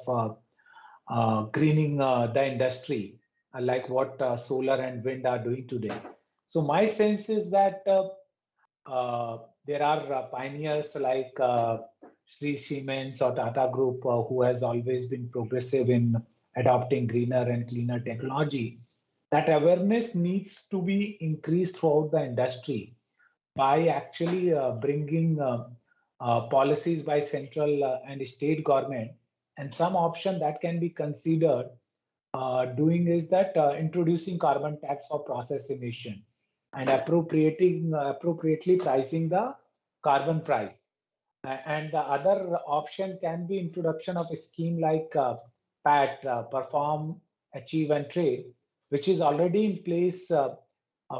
I: greening the industry, like what solar and wind are doing today. So my sense is that there are pioneers like Sri Siemens or Tata Group who has always been progressive in adopting greener and cleaner technology. That awareness needs to be increased throughout the industry by actually bringing policies by central and state government. And some option that can be considered doing is that introducing carbon tax for process emission and appropriately pricing the carbon price. And the other option can be introduction of a scheme like PAT, perform, achieve, and trade, which is already in place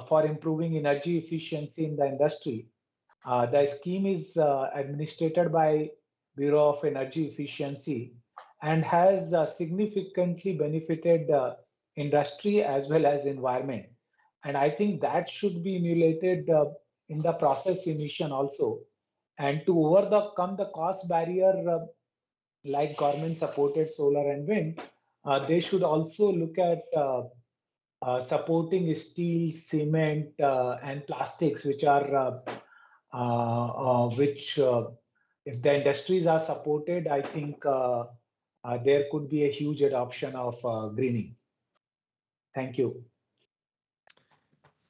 I: for improving energy efficiency in the industry. The scheme is administered by Bureau of Energy Efficiency and has significantly benefited industry as well as environment. And I think that should be emulated in the process emission also. And to overcome the cost barrier, like government supported solar and wind, they should also look at supporting steel, cement, and plastics, which if the industries are supported, I think there could be a huge adoption of greening. Thank you.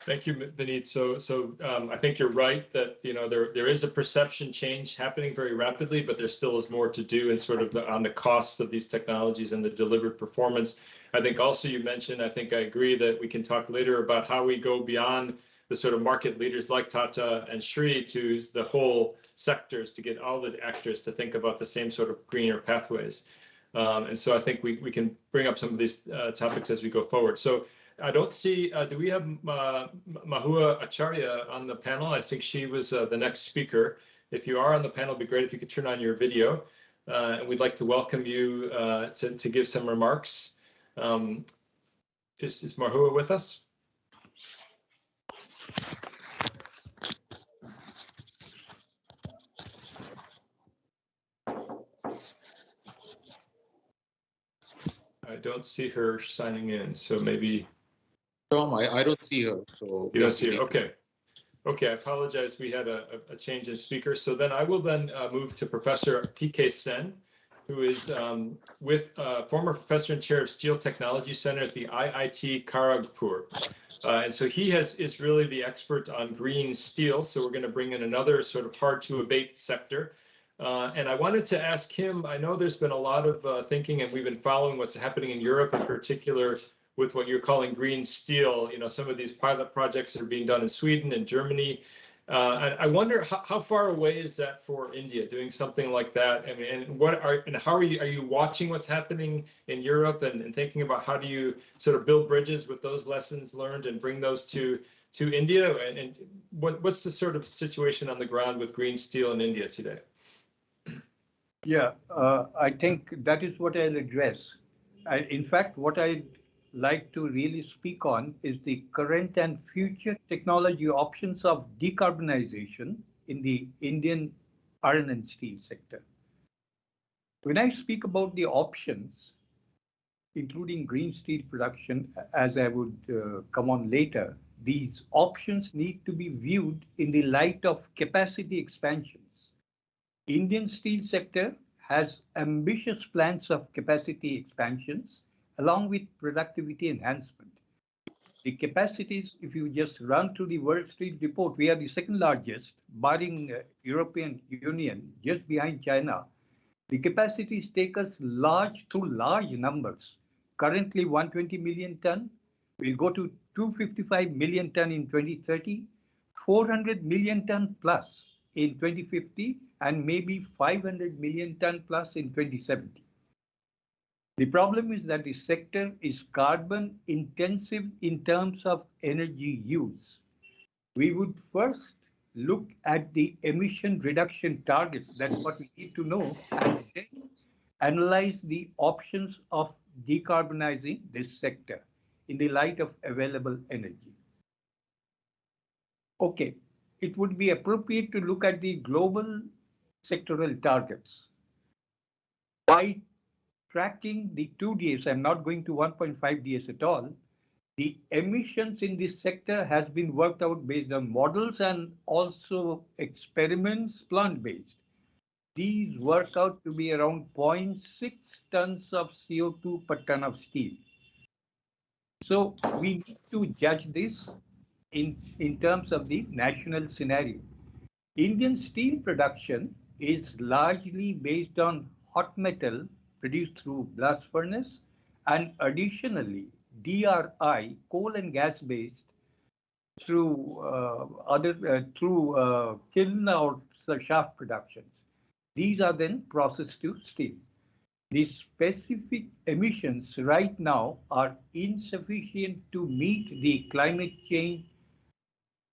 F: Thank you, Vineet. I think you're right that there is a perception change happening very rapidly, but there still is more to do in sort of on the costs of these technologies and the delivered performance. I think also you mentioned, I think I agree that we can talk later about how we go beyond the sort of market leaders like Tata and Shri to the whole sectors to get all the actors to think about the same sort of greener pathways. And so I think we can bring up some of these topics as we go forward. So I don't see, do we have Mahua Acharya on the panel? I think she was the next speaker. If you are on the panel, it'd be great if you could turn on your video. And we'd like to welcome you to give some remarks. Is Mahua with us? I don't see her signing in, so maybe.
G: Tom, I don't see her. So
F: you don't see her. Okay. Okay, I apologize. We had a change in speaker. So then I will move to Professor P.K. Sen, who is former professor and chair of Steel Technology Center at the IIT Kharagpur. And so he is really the expert on green steel. So we're going to bring in another sort of hard to abate sector. And I wanted to ask him, I know there's been a lot of thinking, and we've been following what's happening in Europe in particular with what you're calling green steel, some of these pilot projects that are being done in Sweden and Germany. And I wonder how far away is that for India doing something like that? I mean, and how are you watching what's happening in Europe and thinking about how do you sort of build bridges with those lessons learned and bring those to India? And what's the sort of situation on the ground with green steel in India today?
J: Yeah, I think that is what I'll address. In fact, what I'd like to really speak on is the current and future technology options of decarbonization in the Indian iron and steel sector. When I speak about the options, including green steel production, as I would come on later, these options need to be viewed in the light of capacity expansions. Indian steel sector has ambitious plans of capacity expansions along with productivity enhancement. The capacities, if you just run through the World Steel Report, we are the second largest, barring European Union, just behind China. The capacities take us large numbers. Currently 120 million ton, we'll go to 255 million ton in 2030, 400 million ton plus in 2050, and maybe 500 million ton plus in 2070. The problem is that the sector is carbon intensive in terms of energy use. We would first look at the emission reduction targets, that's what we need to know, and then analyze the options of decarbonizing this sector in the light of available energy. Okay, it would be appropriate to look at the global sectoral targets. By tracking the 2DS, I'm not going to 1.5 DS at all, the emissions in this sector has been worked out based on models and also experiments plant-based. These work out to be around 0.6 tons of CO2 per ton of steel. So we need to judge this in terms of the national scenario. Indian steel production is largely based on hot metal produced through blast furnace and additionally DRI, coal and gas based, through kiln or shaft productions. These are then processed to steel. the specific emissions right now are insufficient to meet the climate change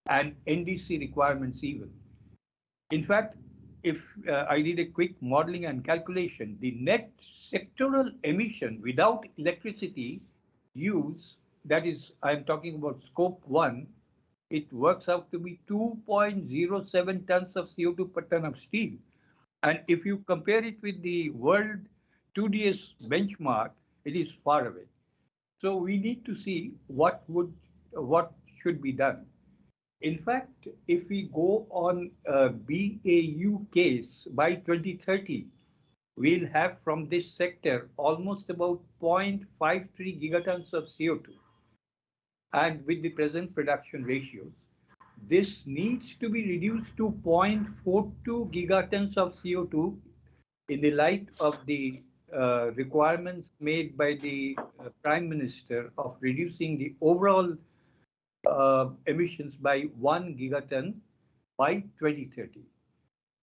J: and NDC requirements even. In fact, if I did a quick modeling and calculation, the net sectoral emission without electricity use, that is, I'm talking about scope 1, it works out to be 2.07 tons of CO2 per ton of steel. And if you compare it with the world 2DS benchmark, it is far away. So we need to see what should be done. In fact, if we go on a BAU case by 2030, we'll have from this sector almost about 0.53 gigatons of CO2. And with the present production ratios, this needs to be reduced to 0.42 gigatons of CO2 in the light of the requirements made by the Prime Minister of reducing the overall emissions by 1 gigaton by 2030.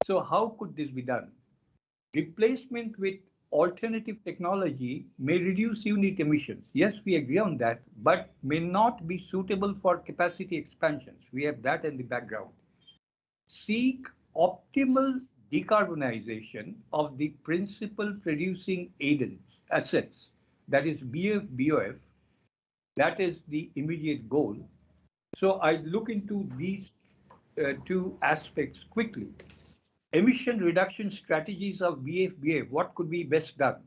J: So how could this be done? Replacement with alternative technology may reduce unit emissions. Yes, we agree on that, but may not be suitable for capacity expansions. We have that in the background. Seek optimal decarbonization of the principal producing assets, that is BF, BOF. That is the immediate goal. So I look into these two aspects quickly. Emission reduction strategies of BF, what could be best done?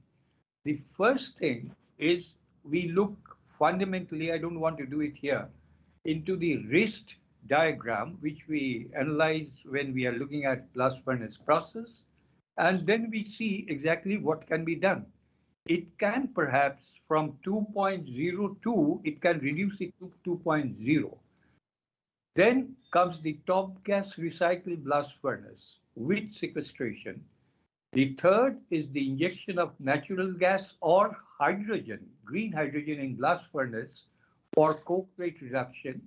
J: The first thing is we look fundamentally, I don't want to do it here, into the risk diagram, which we analyze when we are looking at blast furnace process, and then we see exactly what can be done. It can perhaps from 2.02, it can reduce it to 2.0. Then comes the top gas recycle blast furnace with sequestration. The third is the injection of natural gas or hydrogen, green hydrogen in blast furnace for coke rate reduction.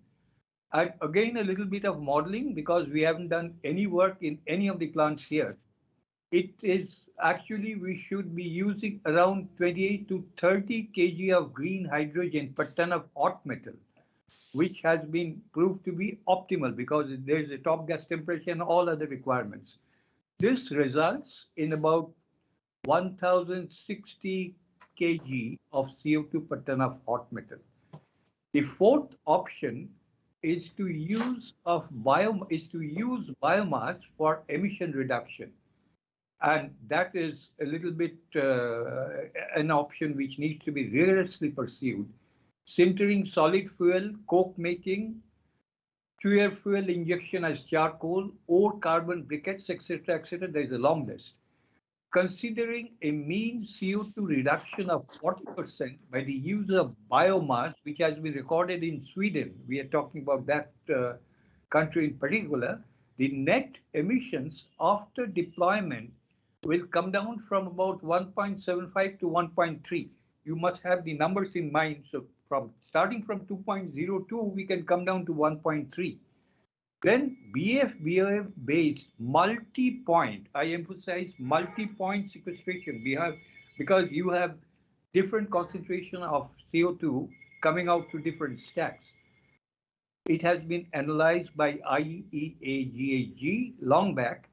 J: And again, a little bit of modeling because we haven't done any work in any of the plants here. It is actually, we should be using around 28 to 30 kg of green hydrogen per ton of hot metal, which has been proved to be optimal because there is a top gas temperature and all other requirements. This results in about 1060 kg of CO2 per ton of hot metal. The fourth option is to use biomass for emission reduction. And that is a little bit an option which needs to be rigorously pursued. Sintering solid fuel, coke making, fuel injection as charcoal, or carbon briquettes, etc., etc. There is a long list. Considering a mean CO2 reduction of 40% by the use of biomass, which has been recorded in Sweden, we are talking about that country in particular, the net emissions after deployment will come down from about 1.75 to 1.3. You must have the numbers in mind. So starting from 2.02, we can come down to 1.3. Then BF based multi-point, I emphasize multi-point sequestration. Because you have different concentration of CO2 coming out to different stacks. It has been analyzed by IEA-GHG long back.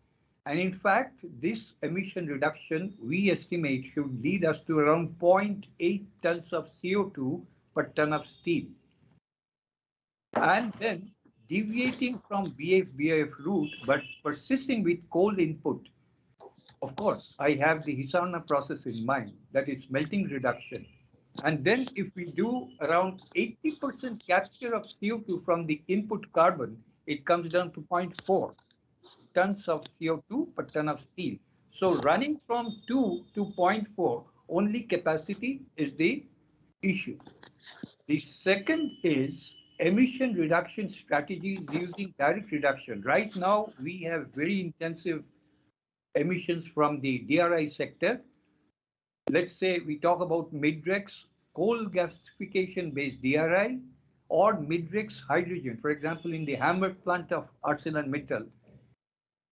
J: And in fact, this emission reduction, we estimate, should lead us to around 0.8 tons of CO2 per ton of steel. And then deviating from BF route, but persisting with coal input. Of course, I have the Hisarna process in mind, that is melting reduction. And then if we do around 80% capture of CO2 from the input carbon, it comes down to 0.4 tons of CO2 per ton of steel. So running from 2 to 0.4, only capacity is the issue. The second is emission reduction strategies using direct reduction. Right now, we have very intensive emissions from the DRI sector. Let's say we talk about Midrex, coal gasification based DRI, or Midrex hydrogen. For example, in the Hamburg plant of ArcelorMittal,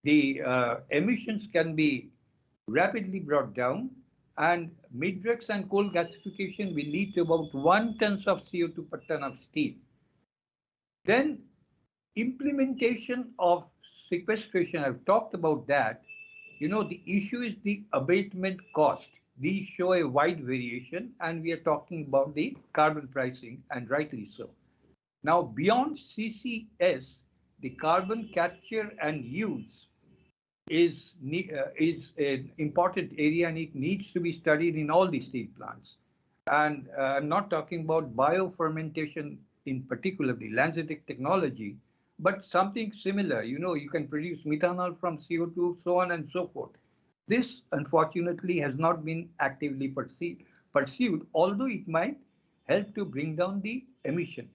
J: the emissions can be rapidly brought down and midrex and coal gasification will lead to about 1 ton of CO2 per ton of steel. Then implementation of sequestration, I've talked about that. The issue is the abatement cost. These show a wide variation, and we are talking about the carbon pricing, and rightly so. Now, beyond CCS, the carbon capture and use is an important area, and it needs to be studied in all the steel plants. And I'm not talking about biofermentation in particular, the LanzaTech technology, but something similar. You can produce methanol from CO2, so on and so forth. This, unfortunately, has not been actively pursued, although it might help to bring down the emission.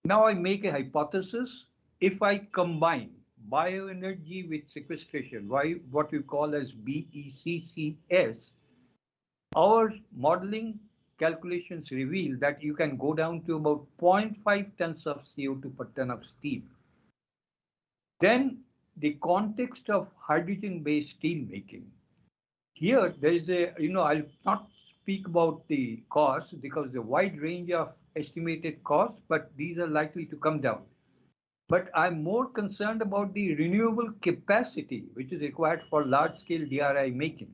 J: Now I make a hypothesis. If I combine bioenergy with sequestration, what we call as BECCS, our modeling calculations reveal that you can go down to about 0.5 tons of CO2 per ton of steel. Then the context of hydrogen-based steel making. Here there is I'll not speak about the costs because the wide range of estimated costs, but these are likely to come down. But I'm more concerned about the renewable capacity which is required for large-scale DRI making.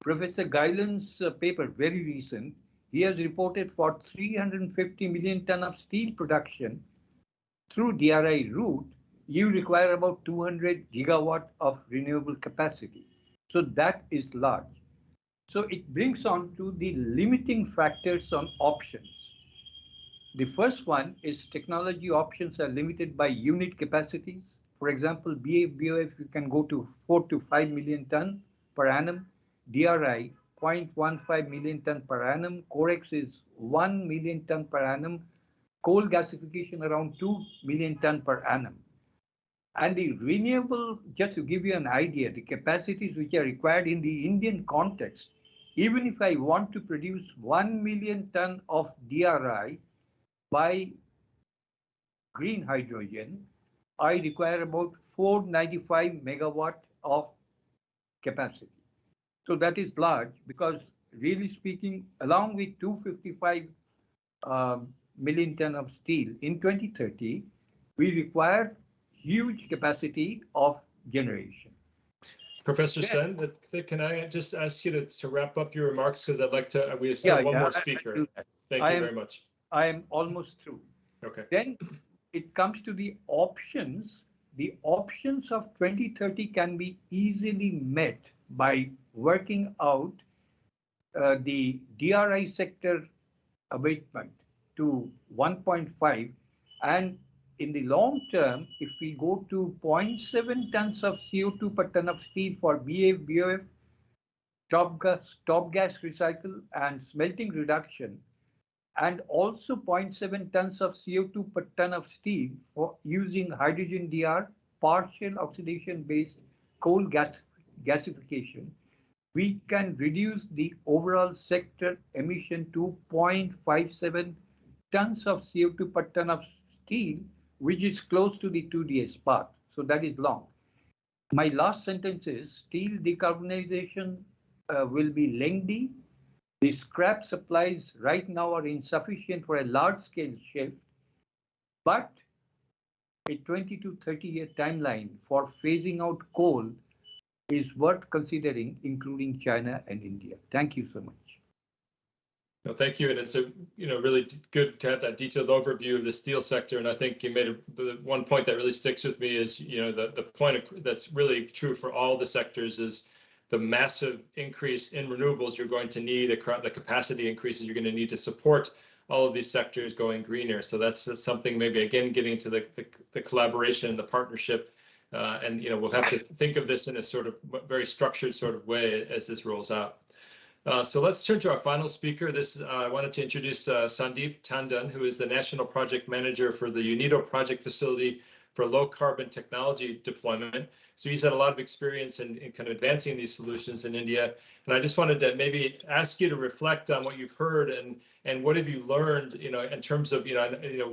J: Professor Guyland's paper, very recent, he has reported for 350 million ton of steel production through DRI route, you require about 200 gigawatt of renewable capacity. So that is large. So it brings on to the limiting factors on options. The first one is technology options are limited by unit capacities. For example, BOF you can go to 4 to 5 million ton per annum. DRI 0.15 million ton per annum. Corex is 1 million ton per annum. Coal gasification around 2 million ton per annum. And the renewable, just to give you an idea, the capacities which are required in the Indian context, even if I want to produce 1 million ton of DRI by green hydrogen, I require about 495 megawatt of capacity. So that is large because really speaking, along with 255 million ton of steel in 2030, we require huge capacity of generation.
F: Professor Sen, can I just ask you to wrap up your remarks because I'd like to, we have still one more speaker. Thank you very much.
J: I am almost through.
F: Okay.
J: Then it comes to the options. The options of 2030 can be easily met by working out the DRI sector abatement to 1.5, and in the long term, if we go to 0.7 tons of CO2 per ton of steel for BOF, top gas recycle and smelting reduction, and also 0.7 tons of CO2 per ton of steel for using hydrogen DR, partial oxidation based coal gasification, we can reduce the overall sector emission to 0.57 tons of CO2 per ton of steel, which is close to the 2DS path. So that is long. My last sentence is steel decarbonization will be lengthy. The scrap supplies right now are insufficient for a large-scale shift, but a 20 to 30-year timeline for phasing out coal is worth considering, including China and India. Thank you so much.
F: No, thank you, and it's a really good to have that detailed overview of the steel sector. And I think you made one point that really sticks with me is the point that's really true for all the sectors is the massive increase in renewables you're going to need, the capacity increases you're going to need to support all of these sectors going greener. So that's something maybe again getting into the collaboration and the partnership. And we'll have to think of this in a sort of very structured sort of way as this rolls out. So let's turn to our final speaker. I wanted to introduce Sandeep Tandon, who is the National Project Manager for the UNIDO Project Facility for Low Carbon Technology Deployment. So he's had a lot of experience in kind of advancing these solutions in India. And I just wanted to maybe ask you to reflect on what you've heard and what have you learned, in terms of,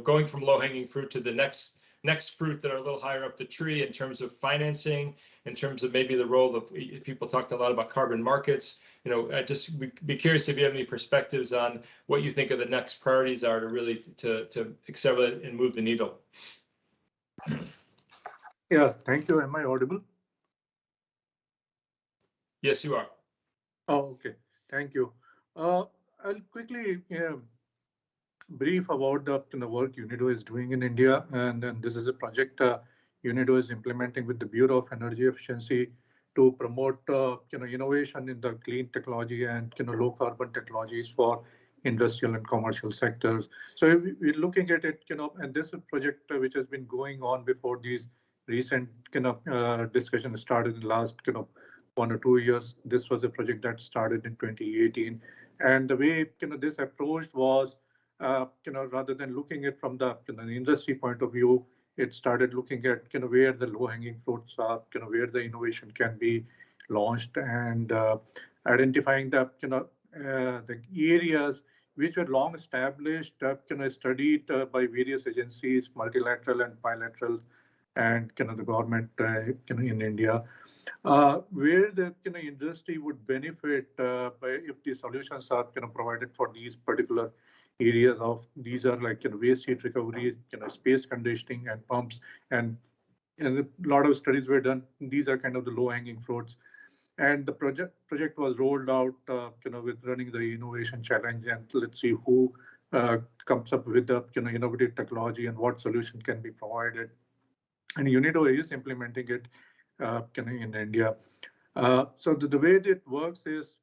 F: going from low-hanging fruit to the next next fruit that are a little higher up the tree in terms of financing, in terms of maybe the role of, people talked a lot about carbon markets. I'd just be curious if you have any perspectives on what you think of the next priorities are to really to accelerate and move the needle.
K: Yeah, thank you. Am I audible?
F: Yes, you are.
K: Oh, okay. Thank you. I'll quickly brief about the work UNIDO is doing in India, and then this is a project UNIDO is implementing with the Bureau of Energy Efficiency to promote innovation in the clean technology and low carbon technologies for industrial and commercial sectors. So we're looking at it, and this is a project which has been going on before these recent discussion started in the last 1 or 2 years. This was a project that started in 2018, and the way this approach was, rather than looking at from the industry point of view, it started looking at where the low-hanging fruits are, where the innovation can be launched, and identifying the areas which were long established, studied by various agencies, multilateral and bilateral, and the government in India, where the industry would benefit by if the solutions are provided for these particular areas of these are like waste heat recovery, space conditioning and pumps, and a lot of studies were done. These are kind of the low-hanging fruits, and the project was rolled out, with running the innovation challenge, and let's see who comes up with the innovative technology and what solution can be provided. And UNIDO is implementing it in India. So the way it works is,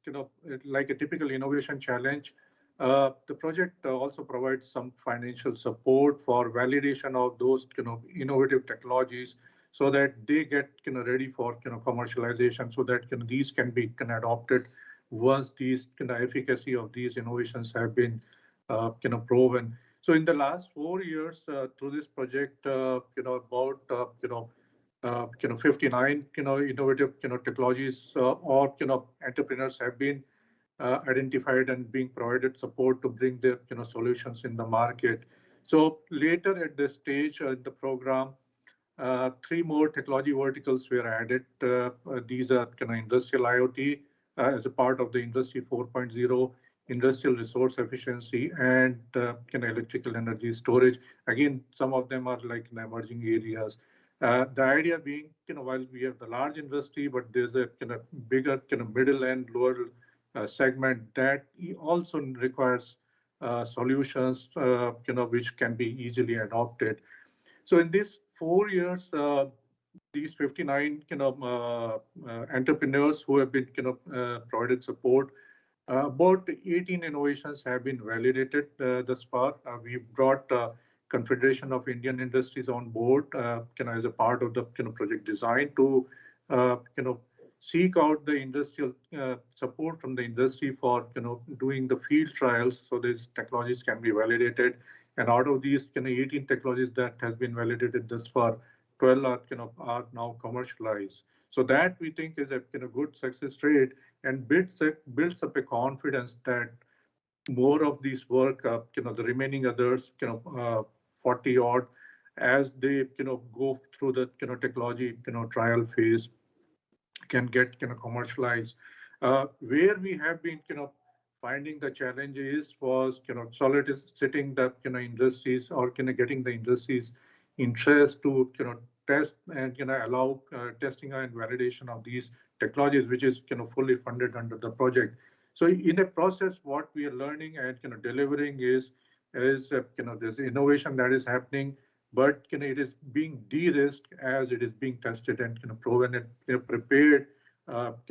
K: like a typical innovation challenge. The project also provides some financial support for validation of those innovative technologies, so that they get ready for commercialization, so that these can be adopted once these efficacy of these innovations have been proven. So in the last 4 years, through this project, about 59 innovative technologies or entrepreneurs have been identified and being provided support to bring their solutions in the market. So later at this stage in the program, 3 more technology verticals were added. These are industrial IoT as a part of the Industry 4.0, industrial resource efficiency, and electrical energy storage. Again, some of them are like in emerging areas. The idea being, while we have the large industry, but there's a bigger middle and lower segment that also requires solutions, which can be easily adopted. So in these 4 years, these 59 entrepreneurs who have been provided support, about 18 innovations have been validated thus far. We've brought Confederation of Indian Industries on board, as a part of the project design to seek out the industrial support from the industry for doing the field trials, so these technologies can be validated. And out of these 18 technologies that has been validated thus far, 12 are now commercialized. So that we think is a good success rate, and builds up a confidence that more of these work, the remaining others, 40 odd, as they go through the technology trial phase, can get commercialized. Where we have been finding the challenges was soliciting the industries, or getting the industries interest to test and allow testing and validation of these technologies, which is fully funded under the project. So in a process, what we are learning and delivering is there's innovation that is happening, but it is being de-risked as it is being tested and proven and prepared,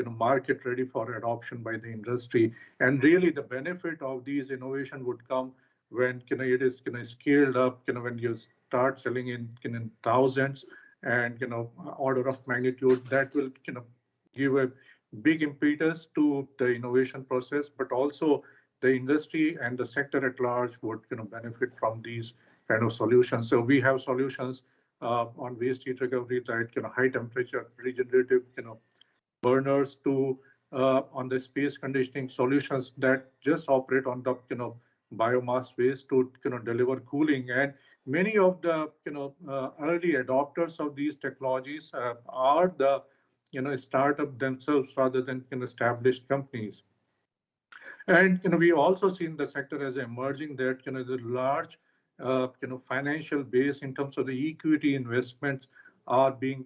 K: market ready for adoption by the industry. And really the benefit of these innovation would come when it is scaled up, when you start selling in thousands and order of magnitude, that will give a big impetus to the innovation process, but also the industry and the sector at large would benefit from these kind of solutions. So we have solutions on waste heat recovery, right? High temperature regenerative burners, to on the space conditioning solutions that just operate on the biomass waste to deliver cooling. And many of the early adopters of these technologies are the startup themselves rather than established companies. And we also seen the sector as emerging that the large financial base in terms of the equity investments are being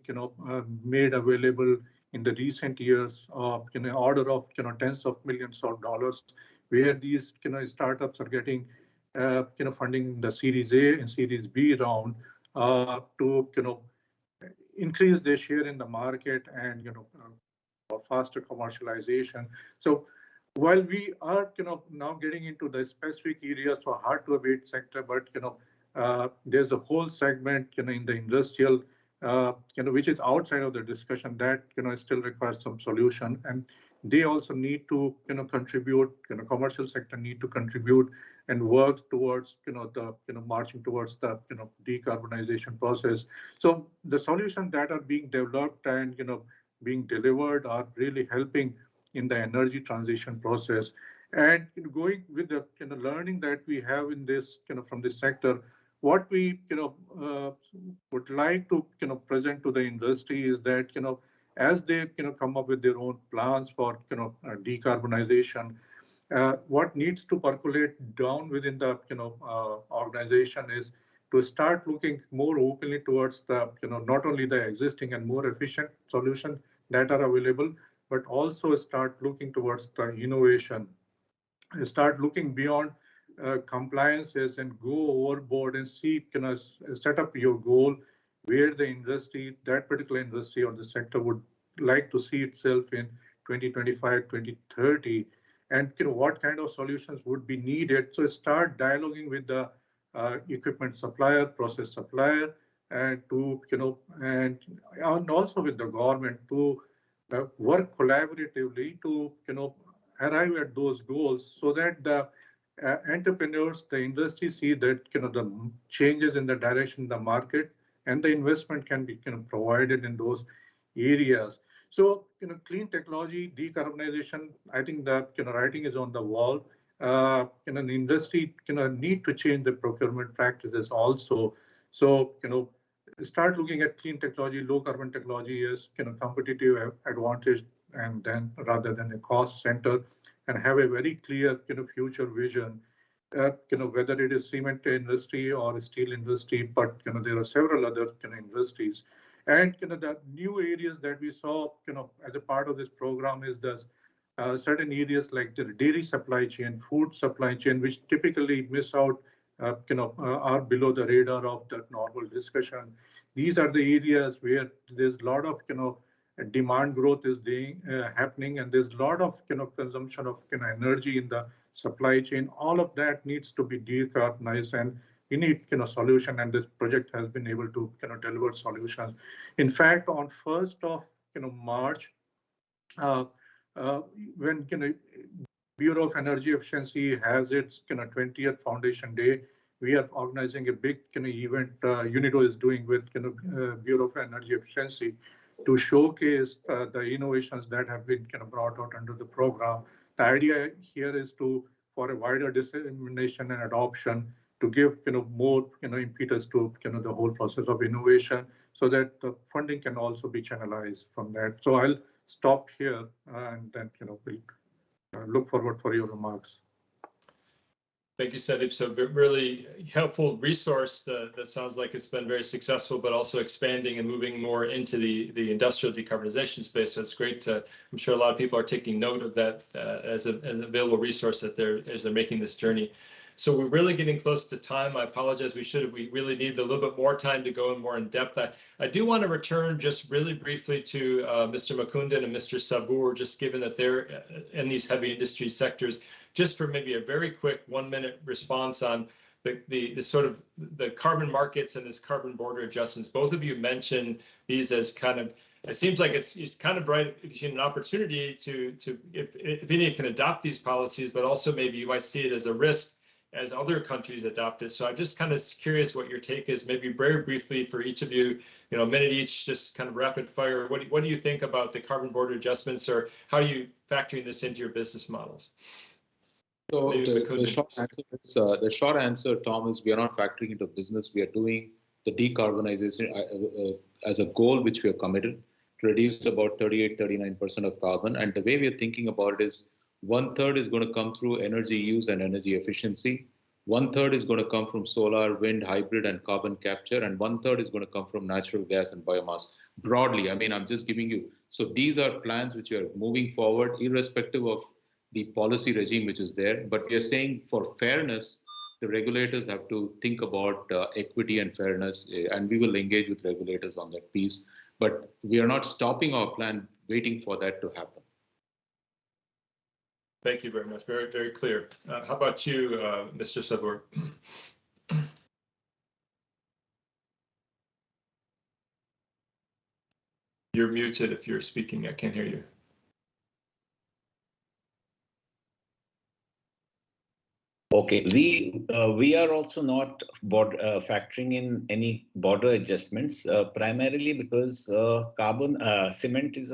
K: made available in the recent years of order of tens of millions of dollars, where these startups are getting funding the Series A and Series B round to increase their share in the market and faster commercialization. So while we are now getting into the specific areas for hard to abate sector, but there's a whole segment in the industrial which is outside of the discussion that still requires some solution, and they also need to contribute. Commercial sector need to contribute and work towards the marching towards the decarbonization process. So the solutions that are being developed and being delivered are really helping in the energy transition process. And going with the learning that we have in this from this sector, what we would like to present to the industry is that as they come up with their own plans for decarbonization, what needs to percolate down within the organization is to start looking more openly towards the not only the existing and more efficient solutions that are available, but also start looking towards the innovation, start looking beyond compliances and go overboard and see, set up your goal where the industry, that particular industry or the sector would like to see itself in 2025, 2030, and what kind of solutions would be needed. So start dialoguing with the equipment supplier, process supplier, and to and also with the government to work collaboratively to arrive at those goals, so that the entrepreneurs, the industry see that the changes in the direction of the market and the investment can be provided in those areas. So clean technology, decarbonization, I think that writing is on the wall. The industry need to change the procurement practices also. So start looking at clean technology, low carbon technology as competitive advantage, and then rather than a cost center, and have a very clear future vision. Whether it is cement industry or steel industry, but there are several other industries, and the new areas that we saw as a part of this program is the certain areas like the dairy supply chain, food supply chain, which typically miss out, are below the radar of the normal discussion. These are the areas where there's a lot of demand growth is happening, and there's a lot of consumption of energy in the supply chain. All of that needs to be decarbonized, and we need solution. And this project has been able to deliver solutions. In fact, on 1st of March, when Bureau of Energy Efficiency has its 20th Foundation Day, we are organizing a big event. UNIDO is doing with Bureau of Energy Efficiency to showcase the innovations that have been brought out under the program. The idea here is to, for a wider dissemination and adoption, to give more impetus to the whole process of innovation, so that the funding can also be channelized from that. So I'll stop here, and then we'll look forward for your remarks.
F: Thank you, Sandeep. So really helpful resource that sounds like it's been very successful, but also expanding and moving more into the industrial decarbonization space. So it's great to, I'm sure a lot of people are taking note of that as an available resource as they're making this journey. So we're really getting close to time. I apologize. We really need a little bit more time to go in more in depth. I do want to return just really briefly to Mr. Mukundan and Mr. Sabur, just given that they're in these heavy industry sectors, just for maybe a very quick 1-minute response on the sort of the carbon markets and this carbon border adjustments. Both of you mentioned these as kind of, it seems like it's kind of bright, an opportunity to if India can adopt these policies, but also maybe you might see it as a risk as other countries adopt it. So I'm just kind of curious what your take is, maybe very briefly for each of you, a minute each, just kind of rapid fire. What do you think about the carbon border adjustments, or how are you factoring this into your business models?
G: So
F: Maybe
G: the short answer, Tom, is we are not factoring into business. We are doing the decarbonization as a goal which we are committed to reduce about 38-39% of carbon. And the way we are thinking about it is 1/3 is going to come through energy use and energy efficiency. 1/3 is going to come from solar, wind, hybrid, and carbon capture, and 1/3 is going to come from natural gas and biomass. Broadly, I mean, I'm just giving you. So these are plans which are moving forward, irrespective of the policy regime which is there. But we are saying for fairness, the regulators have to think about equity and fairness, and we will engage with regulators on that piece. But we are not stopping our plan, waiting for that to happen.
F: Thank you very much. Very, very clear. How about you, Mr. Sabur? You're muted if you're speaking. I can't hear you.
H: Okay, we are also not factoring in any border adjustments, primarily because cement is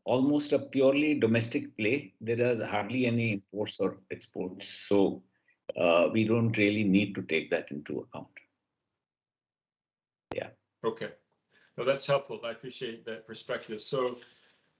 H: almost a purely domestic play. There is hardly any imports or exports, so we don't really need to take that into account. Yeah.
F: Okay. No, that's helpful. I appreciate that perspective. So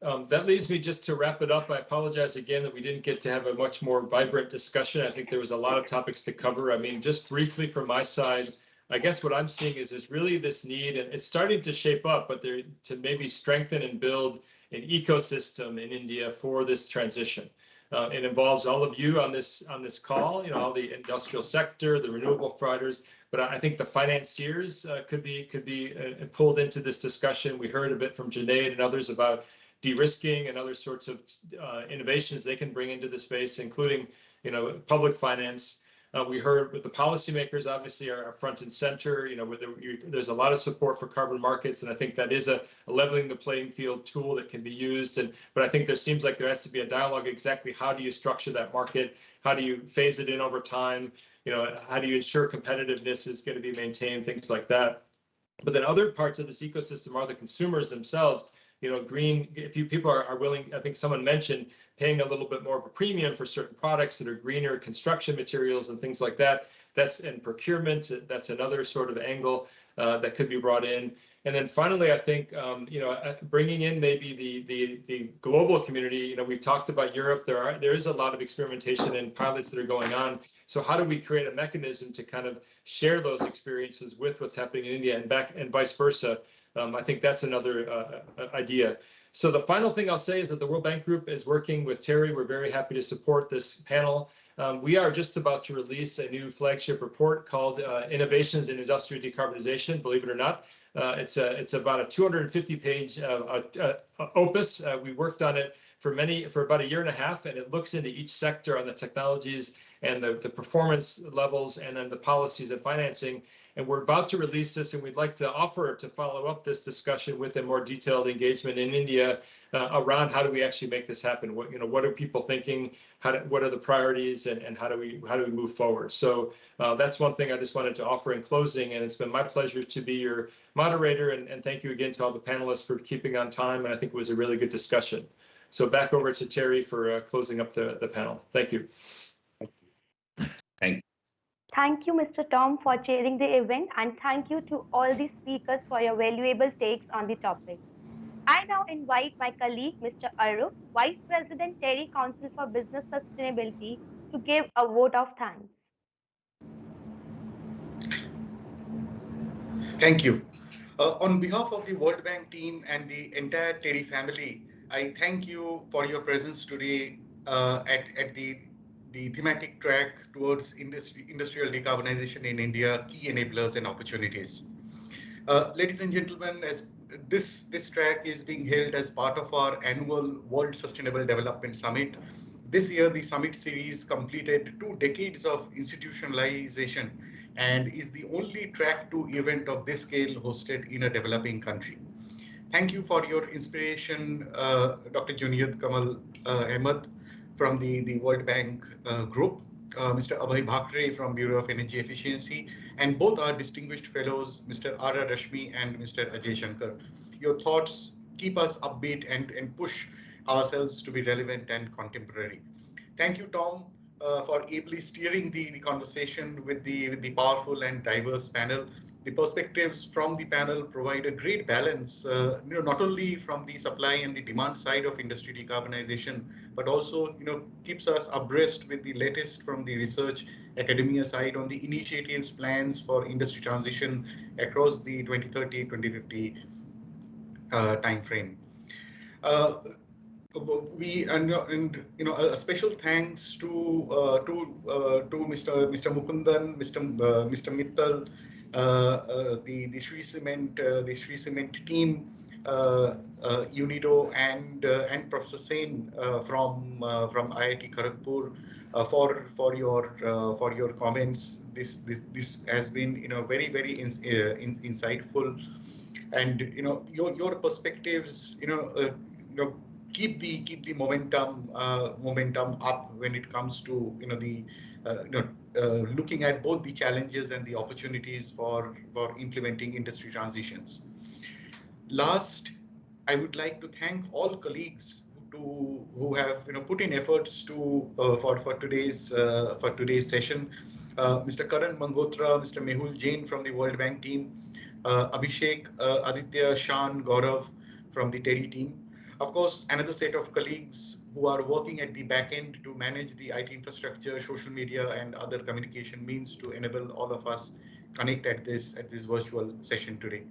F: that leads me just to wrap it up. I apologize again that we didn't get to have a much more vibrant discussion. I think there was a lot of topics to cover. I mean, just briefly from my side, I guess what I'm seeing is there's really this need, and it's starting to shape up, but there to maybe strengthen and build an ecosystem in India for this transition. It involves all of you on this call, you know, all the industrial sector, the renewable providers, but I think the financiers could be pulled into this discussion. We heard a bit from Junaid and others about de-risking and other sorts of innovations they can bring into the space, including, you know, public finance. We heard with the policymakers obviously are front and center. You know, there's a lot of support for carbon markets, and I think that is a leveling the playing field tool that can be used. But I think there seems like there has to be a dialogue. Exactly how do you structure that market? How do you phase it in over time? You know, how do you ensure competitiveness is going to be maintained? Things like that. But then other parts of this ecosystem are the consumers themselves. You know, green, if people are willing, I think someone mentioned paying a little bit more of a premium for certain products that are greener, construction materials and things like that. That's in procurement. That's another sort of angle that could be brought in. And then finally, I think, you know, bringing in maybe the global community. You know, we've talked about Europe. There is a lot of experimentation and pilots that are going on. So how do we create a mechanism to kind of share those experiences with what's happening in India and vice versa? I think that's another idea. So the final thing I'll say is that the World Bank Group is working with TERI. We're very happy to support this panel. We are just about to release a new flagship report called Innovations in Industrial Decarbonization, believe it or not. It's about a 250-page opus. We worked on it for about a year and a half, and it looks into each sector on the technologies and the performance levels and then the policies and financing. And we're about to release this, and we'd like to offer to follow up this discussion with a more detailed engagement in India around how do we actually make this happen? What are people thinking? What are the priorities, and how do we move forward? So that's one thing I just wanted to offer in closing, and it's been my pleasure to be your moderator. And thank you again to all the panelists for keeping on time. And I think it was a really good discussion. So back over to TERI for closing up the panel. Thank you.
H: Thank you.
A: Thank you, Mr. Tom, for chairing the event, and thank you to all the speakers for your valuable takes on the topic. I now invite my colleague, Mr. Arup, Vice President, TERI Council for Business Sustainability, to give a vote of thanks.
L: Thank you. On behalf of the World Bank team and the entire TERI family, I thank you for your presence today at the thematic track towards industrial decarbonization in India, key enablers and opportunities. Ladies and gentlemen, as this track is being held as part of our annual World Sustainable Development Summit. This year, the summit series completed 2 decades of institutionalization and is the only Track 2 event of this scale hosted in a developing country. Thank you for your inspiration, Dr. Junaid Kamal Ahmed from the World Bank Group, Mr. Abhay Bhakre from Bureau of Energy Efficiency, and both our distinguished fellows, Mr. R.R. Rashmi and Mr. Ajay Shankar. Your thoughts keep us upbeat and push ourselves to be relevant and contemporary. Thank you, Tom, for ably steering the conversation with the powerful and diverse panel. The perspectives from the panel provide a great balance, not only from the supply and the demand side of industry decarbonization, but also, keeps us abreast with the latest from the research academia side on the initiatives, plans for industry transition across the 2030-2050 time frame. A special thanks to Mr. Mukundan, Mr. Mittal, the Sri Cement team, UNIDO, and Professor Sen from IIT Kharagpur for your comments. This has been very insightful, and your perspectives keep the momentum up when it comes to looking at both the challenges and the opportunities for implementing industry transitions. Last, I would like to thank all colleagues who have put in efforts for today's session. Mr. Karan Mangotra, Mr. Mehul Jain from the World Bank team, Abhishek, Aditya, Shan, Gaurav from the TERI team. Of course, another set of colleagues who are working at the back end to manage the IT infrastructure, social media, and other communication means to enable all of us connect at this virtual session today.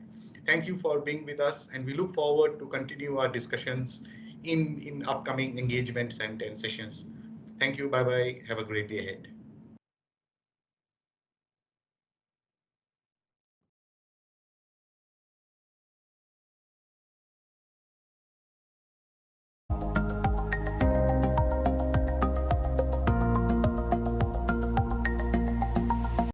L: Thank you for being with us, and we look forward to continue our discussions in upcoming engagements and sessions. Thank you. Bye bye. Have a great day ahead.